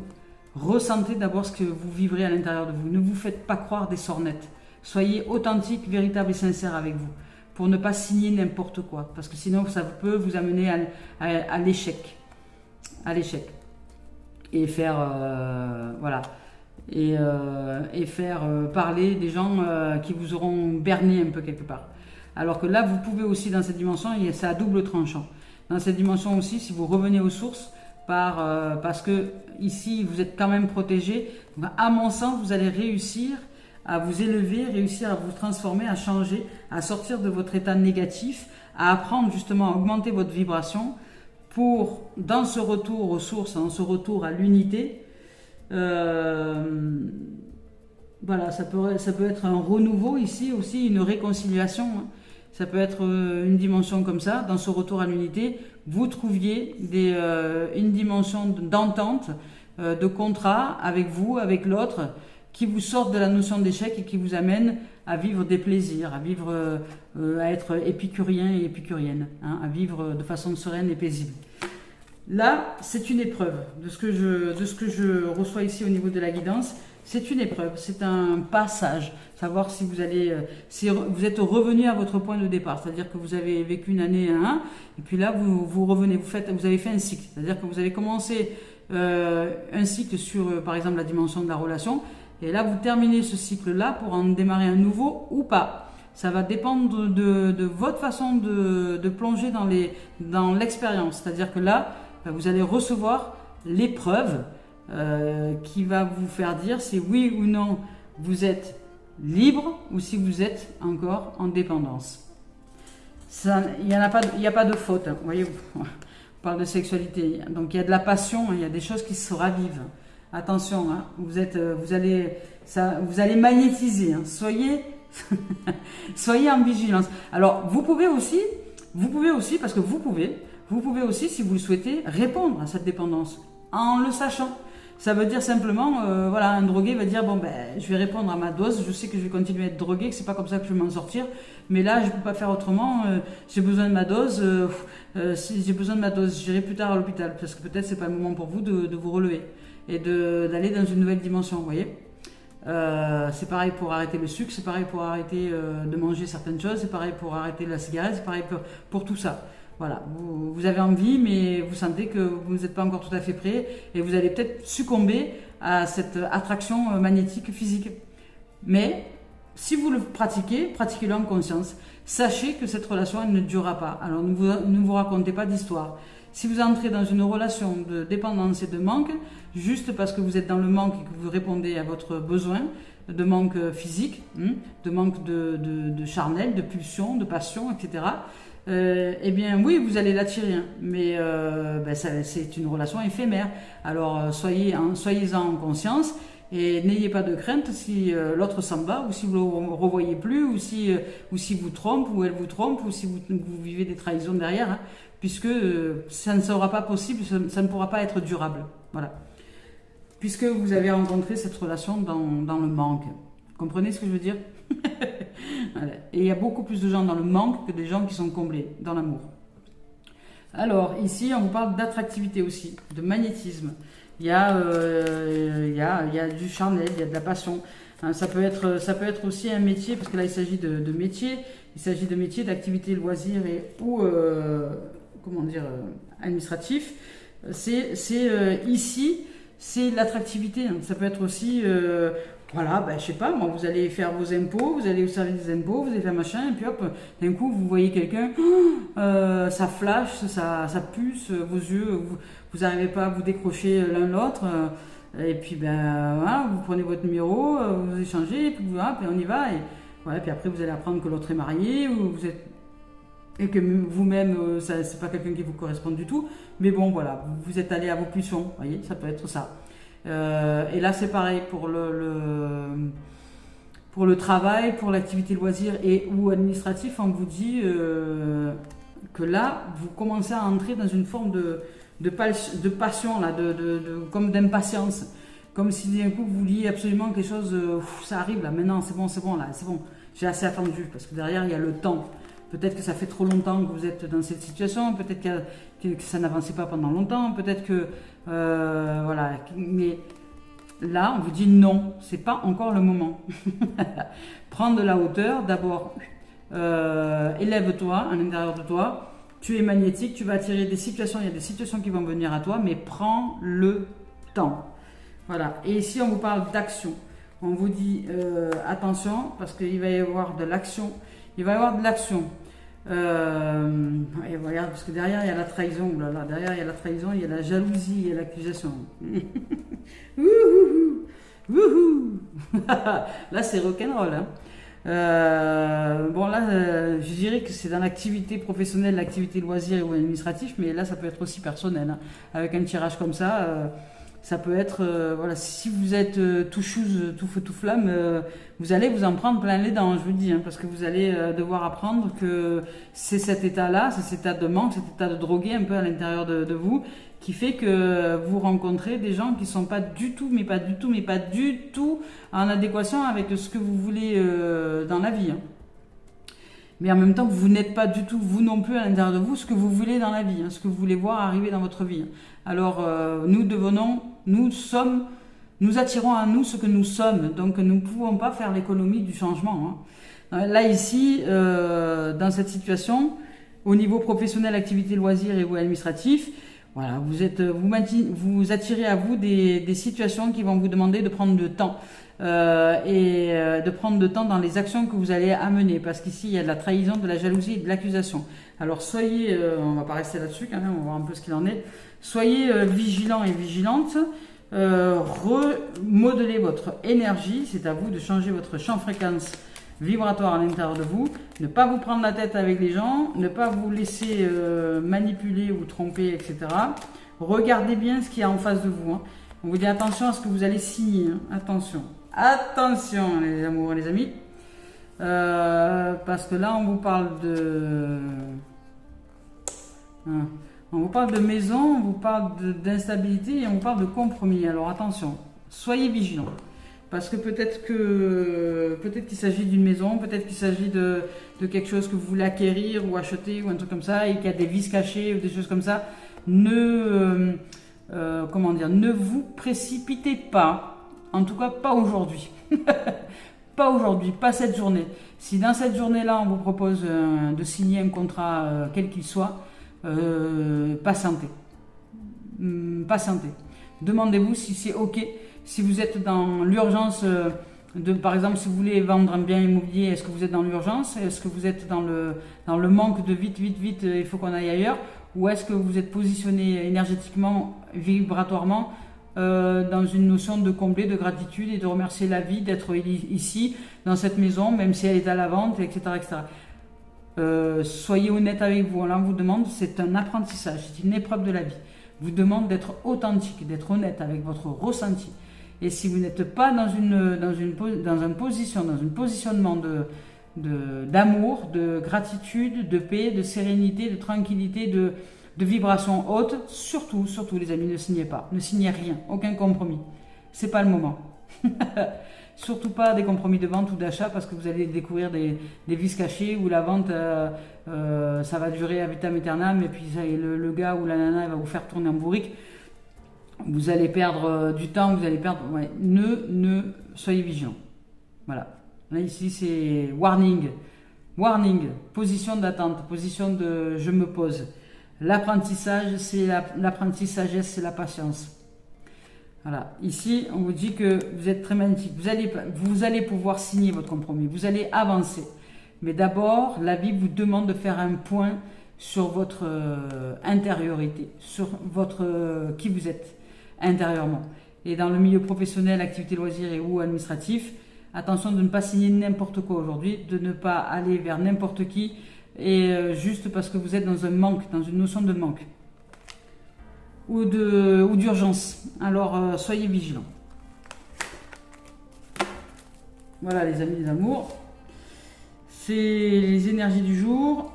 Ressentez d'abord ce que vous vivrez à l'intérieur de vous. Ne vous faites pas croire des sornettes. Soyez authentique, véritable et sincère avec vous, pour ne pas signer n'importe quoi. Parce que sinon, ça peut vous amener à l'échec. À l'échec. Et faire et faire parler des gens qui vous auront berné un peu quelque part. Alors que là, vous pouvez aussi dans cette dimension, c'est à double tranchant. Dans cette dimension aussi, si vous revenez aux sources, parce que ici vous êtes quand même protégé, à mon sens, vous allez réussir à vous élever, réussir à vous transformer, à changer, à sortir de votre état négatif, à apprendre justement à augmenter votre vibration. Pour, dans ce retour aux sources, dans ce retour à l'unité, ça peut être un renouveau ici aussi, une réconciliation. Hein. Ça peut être une dimension comme ça, dans ce retour à l'unité, vous trouviez une dimension d'entente, de contrat avec vous, avec l'autre, qui vous sortent de la notion d'échec et qui vous amène à vivre des plaisirs, à être épicurien et épicurienne, hein, à vivre de façon sereine et paisible. Là, c'est une épreuve de ce que je reçois ici au niveau de la guidance. C'est une épreuve, c'est un passage, savoir si si vous êtes revenu à votre point de départ, c'est-à-dire que vous avez vécu une année à 1, et puis là vous revenez, vous avez fait un cycle, c'est-à-dire que vous avez commencé un cycle sur, par exemple, la dimension de la relation. Et là, vous terminez ce cycle-là pour en démarrer un nouveau ou pas. Ça va dépendre de votre façon de plonger dans l'expérience. C'est-à-dire que là, ben, vous allez recevoir l'épreuve qui va vous faire dire si oui ou non vous êtes libre ou si vous êtes encore en dépendance. Il n'y a pas de faute. Vous voyez, on parle de sexualité. Donc il y a de la passion, il y a des choses qui se ravivent. Attention, hein, vous allez magnétiser. Hein. Soyez en vigilance. Alors vous pouvez aussi, parce que vous pouvez aussi, si vous le souhaitez, répondre à cette dépendance en le sachant. Ça veut dire simplement, voilà, un drogué va dire, bon ben, je vais répondre à ma dose, je sais que je vais continuer à être drogué, que c'est pas comme ça que je vais m'en sortir, mais là, je peux pas faire autrement, j'ai besoin de ma dose, si j'ai besoin de ma dose, j'irai plus tard à l'hôpital, parce que peut-être c'est pas le moment pour vous de vous relever, et d'aller dans une nouvelle dimension, vous voyez. C'est pareil pour arrêter le sucre, c'est pareil pour arrêter de manger certaines choses, c'est pareil pour arrêter la cigarette, c'est pareil pour tout ça. Voilà, vous avez envie, mais vous sentez que vous n'êtes pas encore tout à fait prêt et vous allez peut-être succomber à cette attraction magnétique physique. Mais si vous le pratiquez, pratiquez-le en conscience. Sachez que cette relation, elle ne durera pas. Alors ne vous racontez pas d'histoire. Si vous entrez dans une relation de dépendance et de manque, juste parce que vous êtes dans le manque et que vous répondez à votre besoin, de manque physique, de manque de charnel, de pulsion, de passion, etc., eh bien oui, vous allez l'attirer, hein, mais c'est une relation éphémère. Alors soyez-en en conscience et n'ayez pas de crainte si l'autre s'en va, ou si vous ne le revoyez plus, ou si vous trompe, ou elle vous trompe, ou si vous vivez des trahisons derrière, hein, puisque ça ne sera pas possible, ça ne pourra pas être durable. Voilà. Puisque vous avez rencontré cette relation dans le manque. Comprenez ce que je veux dire? Voilà. Et il y a beaucoup plus de gens dans le manque que des gens qui sont comblés dans l'amour. Alors, ici, on vous parle d'attractivité aussi, de magnétisme. Il y a du charnel, il y a de la passion. Hein, ça peut être aussi un métier, parce que là, il s'agit de métier. Il s'agit de métier, d'activité, loisirs ou administratif. Ici, c'est l'attractivité. Hein. Ça peut être aussi... voilà, ben, je sais pas, moi, vous allez faire vos impôts, vous allez vous servir des impôts, vous allez faire machin, et puis hop, d'un coup, vous voyez quelqu'un, ça flash, ça puce, vos yeux, vous n'arrivez pas à vous décrocher l'un l'autre, et puis ben, voilà, vous prenez votre numéro, vous échangez, et puis, voilà, puis on y va, et voilà, puis après, vous allez apprendre que l'autre est marié, ou vous êtes... et que vous-même, c'est pas quelqu'un qui vous correspond du tout, mais bon, voilà, vous êtes allé à vos pulsions, vous voyez, ça peut être ça. Et là c'est pareil pour le travail, pour l'activité loisir ou administratif, on vous dit que là vous commencez à entrer dans une forme de passion, là, comme d'impatience, comme si d'un coup vous vouliez absolument quelque chose, ça arrive là, maintenant c'est bon là, c'est bon, j'ai assez attendu, parce que derrière il y a le temps. Peut-être que ça fait trop longtemps que vous êtes dans cette situation, peut-être que ça n'avançait pas pendant longtemps, peut-être que... voilà. Mais là, on vous dit non, c'est pas encore le moment. Prends de la hauteur, d'abord, élève-toi à l'intérieur de toi. Tu es magnétique, tu vas attirer des situations, il y a des situations qui vont venir à toi, mais prends le temps. Voilà. Et ici, on vous parle d'action. On vous dit attention, parce qu'il va y avoir de l'action. Il va y avoir de l'action. Et regarde, parce que derrière il y a la trahison, là, derrière il y a la trahison, il y a la jalousie, il y a l'accusation. Là c'est rock'n'roll. Hein. Bon là, je dirais que c'est dans l'activité professionnelle, l'activité loisir ou administratif, mais là ça peut être aussi personnel. Hein. Avec un tirage comme ça. Ça peut être, voilà, si vous êtes tout chose, tout feu, tout flamme, vous allez vous en prendre plein les dents, je vous dis, hein, parce que vous allez devoir apprendre que c'est cet état-là, c'est cet état de manque, cet état de drogué un peu à l'intérieur de vous, qui fait que vous rencontrez des gens qui sont pas du tout en adéquation avec ce que vous voulez dans la vie. Hein. Mais en même temps, vous n'êtes pas du tout, vous non plus, à l'intérieur de vous, ce que vous voulez dans la vie, hein, ce que vous voulez voir arriver dans votre vie. Alors, nous attirons à nous ce que nous sommes, donc nous ne pouvons pas faire l'économie du changement. Hein. Là, ici, dans cette situation, au niveau professionnel, activité, loisir et ou administratif, Voilà, vous attirez à vous des situations qui vont vous demander de prendre le temps. De prendre de temps dans les actions que vous allez amener, parce qu'ici il y a de la trahison, de la jalousie et de l'accusation. Alors soyez, on va pas rester là-dessus quand même, on va voir un peu ce qu'il en est. Soyez vigilants et vigilantes, remodelez votre énergie, c'est à vous de changer votre champ fréquence vibratoire à l'intérieur de vous, ne pas vous prendre la tête avec les gens, ne pas vous laisser manipuler ou tromper, etc. Regardez bien ce qu'il y a en face de vous. Hein. On vous dit attention à ce que vous allez signer, hein. Attention. Attention les amours et les amis, parce que là on vous parle de maison, on vous parle d'instabilité et on vous parle de compromis. Alors attention, soyez vigilants, parce que peut-être qu'il s'agit d'une maison, peut-être qu'il s'agit de quelque chose que vous voulez acquérir ou acheter ou un truc comme ça et qu'il y a des vices cachés ou des choses comme ça. Ne vous précipitez pas. En tout cas, pas aujourd'hui. Pas aujourd'hui, pas cette journée. Si dans cette journée-là, on vous propose de signer un contrat, quel qu'il soit, patientez. Patientez. Demandez-vous si c'est OK. Si vous êtes dans l'urgence, par exemple, si vous voulez vendre un bien immobilier, est-ce que vous êtes dans l'urgence? Est-ce que vous êtes dans le manque de vite, il faut qu'on aille ailleurs? Ou est-ce que vous êtes positionné énergétiquement, vibratoirement, dans une notion de combler, de gratitude et de remercier la vie d'être ici, dans cette maison, même si elle est à la vente, etc. etc. Soyez honnête avec vous. Là, on vous demande, c'est un apprentissage, c'est une épreuve de la vie. On vous demande d'être authentique, d'être honnête avec votre ressenti. Et si vous n'êtes pas dans un positionnement d'amour, de gratitude, de paix, de sérénité, de tranquillité, de vibration haute, surtout les amis, ne signez pas, ne signez rien, aucun compromis, c'est pas le moment. Surtout pas des compromis de vente ou d'achat, parce que vous allez découvrir des vices cachés où la vente ça va durer à vitam aeternam, et puis le gars ou la nana va vous faire tourner en bourrique, vous allez perdre du temps, vous allez perdre, ouais. Ne soyez vigilants. Voilà, là ici c'est warning, position d'attente, position de je me pose. L'apprentissage, c'est l'apprentissage, c'est la patience. Voilà. Ici, on vous dit que vous êtes très magnifique. Vous allez pouvoir signer votre compromis. Vous allez avancer. Mais d'abord, la vie vous demande de faire un point sur votre intériorité, sur qui vous êtes intérieurement. Et dans le milieu professionnel, activité loisirs et ou administratif, attention de ne pas signer n'importe quoi aujourd'hui, de ne pas aller vers n'importe qui, et juste parce que vous êtes dans un manque, dans une notion de manque ou d'urgence. Alors soyez vigilants. Voilà les amis, les amours, c'est les énergies du jour.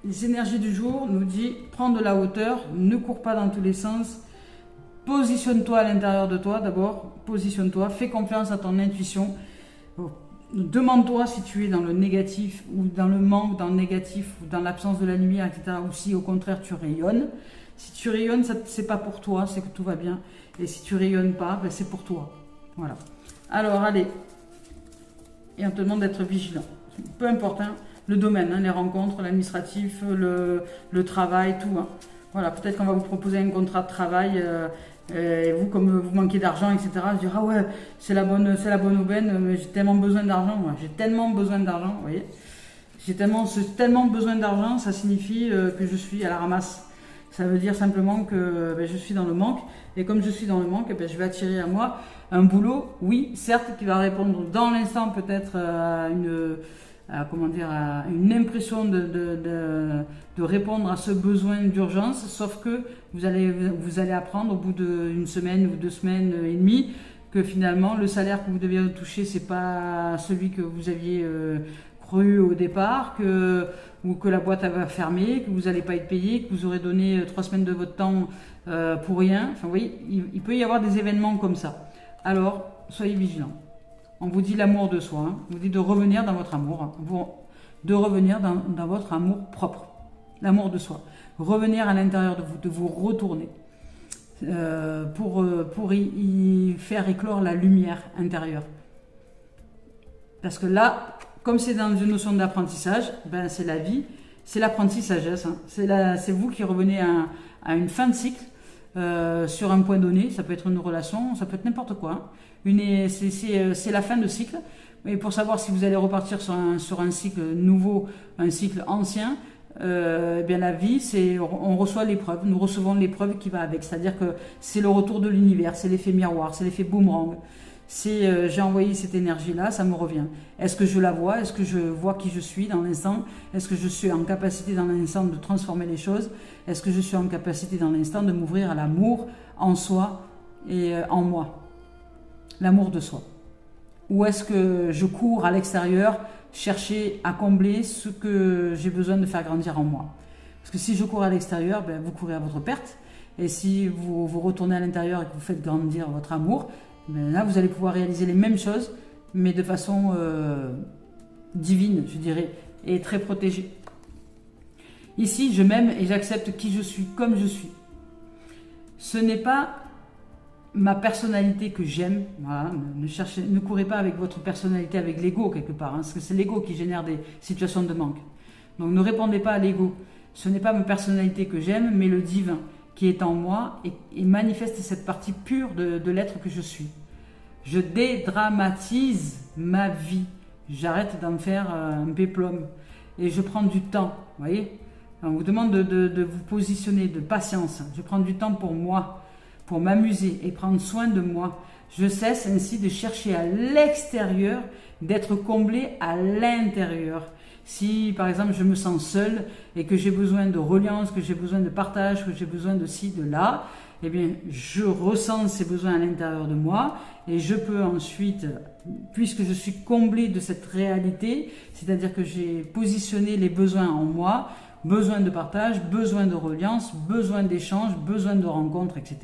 Les énergies du jour nous dit prends de la hauteur, ne cours pas dans tous les sens, positionne-toi à l'intérieur de toi d'abord, positionne-toi, fais confiance à ton intuition. Demande-toi si tu es dans le négatif ou dans le manque, dans le négatif ou dans l'absence de la lumière, etc. Ou si au contraire tu rayonnes. Si tu rayonnes, c'est pas pour toi, c'est que tout va bien. Et si tu rayonnes pas, ben c'est pour toi. Voilà. Alors allez, et on te demande d'être vigilant. Peu importe hein, le domaine, hein, les rencontres, l'administratif, le travail, tout. Hein. Voilà, peut-être qu'on va vous proposer un contrat de travail. Et vous, comme vous manquez d'argent, etc., je dis ah ouais, c'est la bonne aubaine, mais j'ai tellement besoin d'argent, j'ai tellement besoin d'argent, vous voyez, j'ai tellement besoin d'argent, ça signifie que je suis à la ramasse. Ça veut dire simplement que je suis dans le manque, et comme je suis dans le manque, je vais attirer à moi un boulot, oui, certes, qui va répondre dans l'instant peut-être à une impression de répondre à ce besoin d'urgence, sauf que vous allez apprendre au bout d'une semaine ou 2 semaines et demie que finalement le salaire que vous deviez toucher c'est pas celui que vous aviez cru au départ, ou que la boîte va fermer, que vous n'allez pas être payé, que vous aurez donné 3 semaines de votre temps pour rien. Enfin, vous voyez, il peut y avoir des événements comme ça. Alors, soyez vigilants. On vous dit l'amour de soi, hein. On vous dit de revenir dans votre amour, hein. De revenir dans votre amour propre, l'amour de soi. Revenir à l'intérieur de vous, de vous retourner pour y faire éclore la lumière intérieure. Parce que là, comme c'est dans une notion d'apprentissage, c'est la vie, c'est l'apprentissage, hein. C'est vous qui revenez à une fin de cycle sur un point donné. Ça peut être une relation, ça peut être n'importe quoi. C'est la fin de cycle. Et pour savoir si vous allez repartir sur un cycle nouveau, un cycle ancien, bien la vie, on reçoit l'épreuve. Nous recevons l'épreuve qui va avec. C'est-à-dire que c'est le retour de l'univers, c'est l'effet miroir, c'est l'effet boomerang. J'ai envoyé cette énergie-là, ça me revient. Est-ce que je la vois? Est-ce que je vois qui je suis dans l'instant? Est-ce que je suis en capacité dans l'instant de transformer les choses? Est-ce que je suis en capacité dans l'instant de m'ouvrir à l'amour en soi et en moi? L'amour de soi. Ou est-ce que je cours à l'extérieur chercher à combler ce que j'ai besoin de faire grandir en moi? Parce que si je cours à l'extérieur, ben, vous courez à votre perte. Et si vous retournez à l'intérieur et que vous faites grandir votre amour, ben là, vous allez pouvoir réaliser les mêmes choses, mais de façon divine, je dirais, et très protégée. Ici, je m'aime et j'accepte qui je suis, comme je suis. Ce n'est pas ma personnalité que j'aime. Voilà, ne courez pas avec votre personnalité, avec l'ego quelque part, hein, parce que c'est l'ego qui génère des situations de manque. Donc ne répondez pas à l'ego. Ce n'est pas ma personnalité que j'aime, mais le divin qui est en moi et manifeste cette partie pure de l'être que je suis. Je dédramatise ma vie. J'arrête d'en faire un péplum. Et je prends du temps. Vous voyez? On vous demande de vous positionner, de patience. Je prends du temps pour moi, pour m'amuser et prendre soin de moi. Je cesse ainsi de chercher à l'extérieur, d'être comblé à l'intérieur. Si, par exemple, je me sens seule et que j'ai besoin de reliance, que j'ai besoin de partage, que j'ai besoin de ci, de là, eh bien, je ressens ces besoins à l'intérieur de moi et je peux ensuite, puisque je suis comblée de cette réalité, c'est-à-dire que j'ai positionné les besoins en moi, besoin de partage, besoin de reliance, besoin d'échange, besoin de rencontre, etc.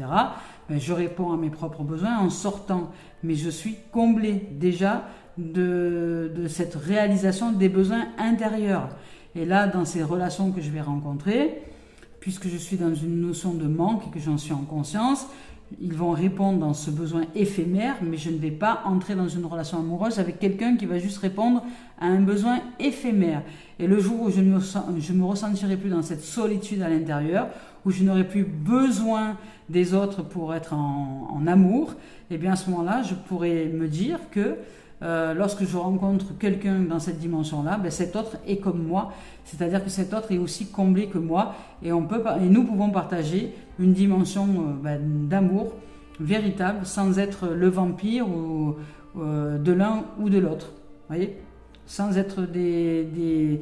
Ben, je réponds à mes propres besoins en sortant, mais je suis comblée déjà de cette réalisation des besoins intérieurs. Et là, dans ces relations que je vais rencontrer, puisque je suis dans une notion de manque et que j'en suis en conscience, ils vont répondre dans ce besoin éphémère, mais je ne vais pas entrer dans une relation amoureuse avec quelqu'un qui va juste répondre à un besoin éphémère. Et le jour où je me ressentirai plus dans cette solitude à l'intérieur, où je n'aurai plus besoin des autres pour être en amour, et bien à ce moment-là, je pourrais me dire que lorsque je rencontre quelqu'un dans cette dimension-là, ben cet autre est comme moi, c'est-à-dire que cet autre est aussi comblé que moi, et nous pouvons partager une dimension d'amour véritable, sans être le vampire de l'un ou de l'autre, voyez, sans être des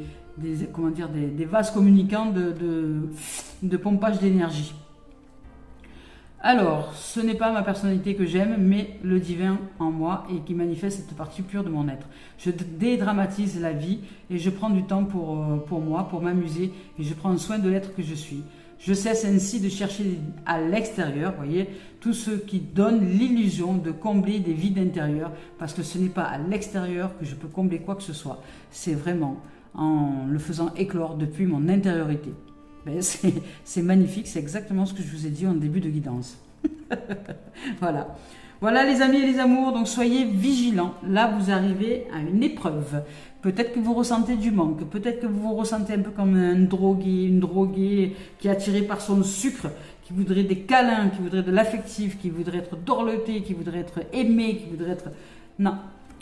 vases communicants de pompage d'énergie. Alors, ce n'est pas ma personnalité que j'aime, mais le divin en moi et qui manifeste cette partie pure de mon être. Je dédramatise la vie et je prends du temps pour moi, pour m'amuser, et je prends soin de l'être que je suis. Je cesse ainsi de chercher à l'extérieur, voyez, tous ceux qui donnent l'illusion de combler des vides intérieurs, parce que ce n'est pas à l'extérieur que je peux combler quoi que ce soit. C'est vraiment en le faisant éclore depuis mon intériorité. Ben, c'est magnifique, c'est exactement ce que je vous ai dit en début de guidance. Voilà. Voilà les amis et les amours, donc soyez vigilants. Là, vous arrivez à une épreuve. Peut-être que vous ressentez du manque, peut-être que vous vous ressentez un peu comme un drogué, une droguée qui est attirée par son sucre, qui voudrait des câlins, qui voudrait de l'affectif, qui voudrait être dorloté, qui voudrait être aimé, qui voudrait être... Non,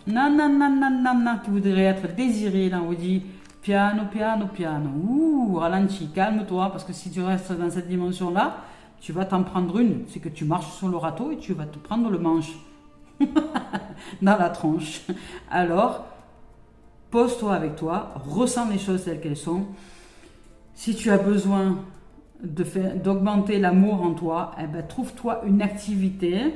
qui voudrait être désiré. Là, on vous dit... Piano, piano, piano. Ouh, ralentis, calme-toi, parce que si tu restes dans cette dimension-là, tu vas t'en prendre une. C'est que tu marches sur le râteau et tu vas te prendre le manche dans la tronche. Alors, pose-toi avec toi, ressens les choses telles qu'elles sont. Si tu as besoin d'augmenter l'amour en toi, eh ben, trouve-toi une activité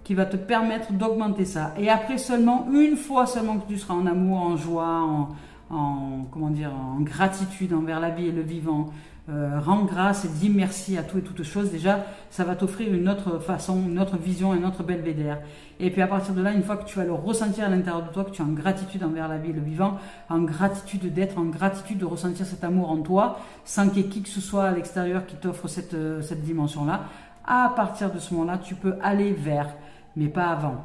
qui va te permettre d'augmenter ça. Et après seulement, une fois seulement que tu seras en amour, en joie, en gratitude envers la vie et le vivant, rends grâce et dis merci à tout et toutes choses, déjà ça va t'offrir une autre façon, une autre vision, un autre belvédère. Et puis à partir de là, une fois que tu vas le ressentir à l'intérieur de toi, que tu es en gratitude envers la vie et le vivant, en gratitude d'être, en gratitude de ressentir cet amour en toi, sans qu'il y ait qui que ce soit à l'extérieur qui t'offre cette dimension-là, à partir de ce moment-là, tu peux aller vers, mais pas avant.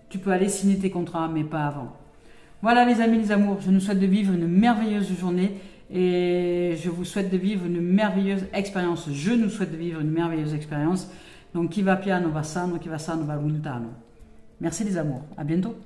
Tu peux aller signer tes contrats, mais pas avant. Voilà les amis, les amours, je nous souhaite de vivre une merveilleuse journée Et je vous souhaite de vivre une merveilleuse expérience. Je nous souhaite de vivre une merveilleuse expérience. Donc, qui va piano va sano, qui va sano va lontano. Merci les amours. À bientôt.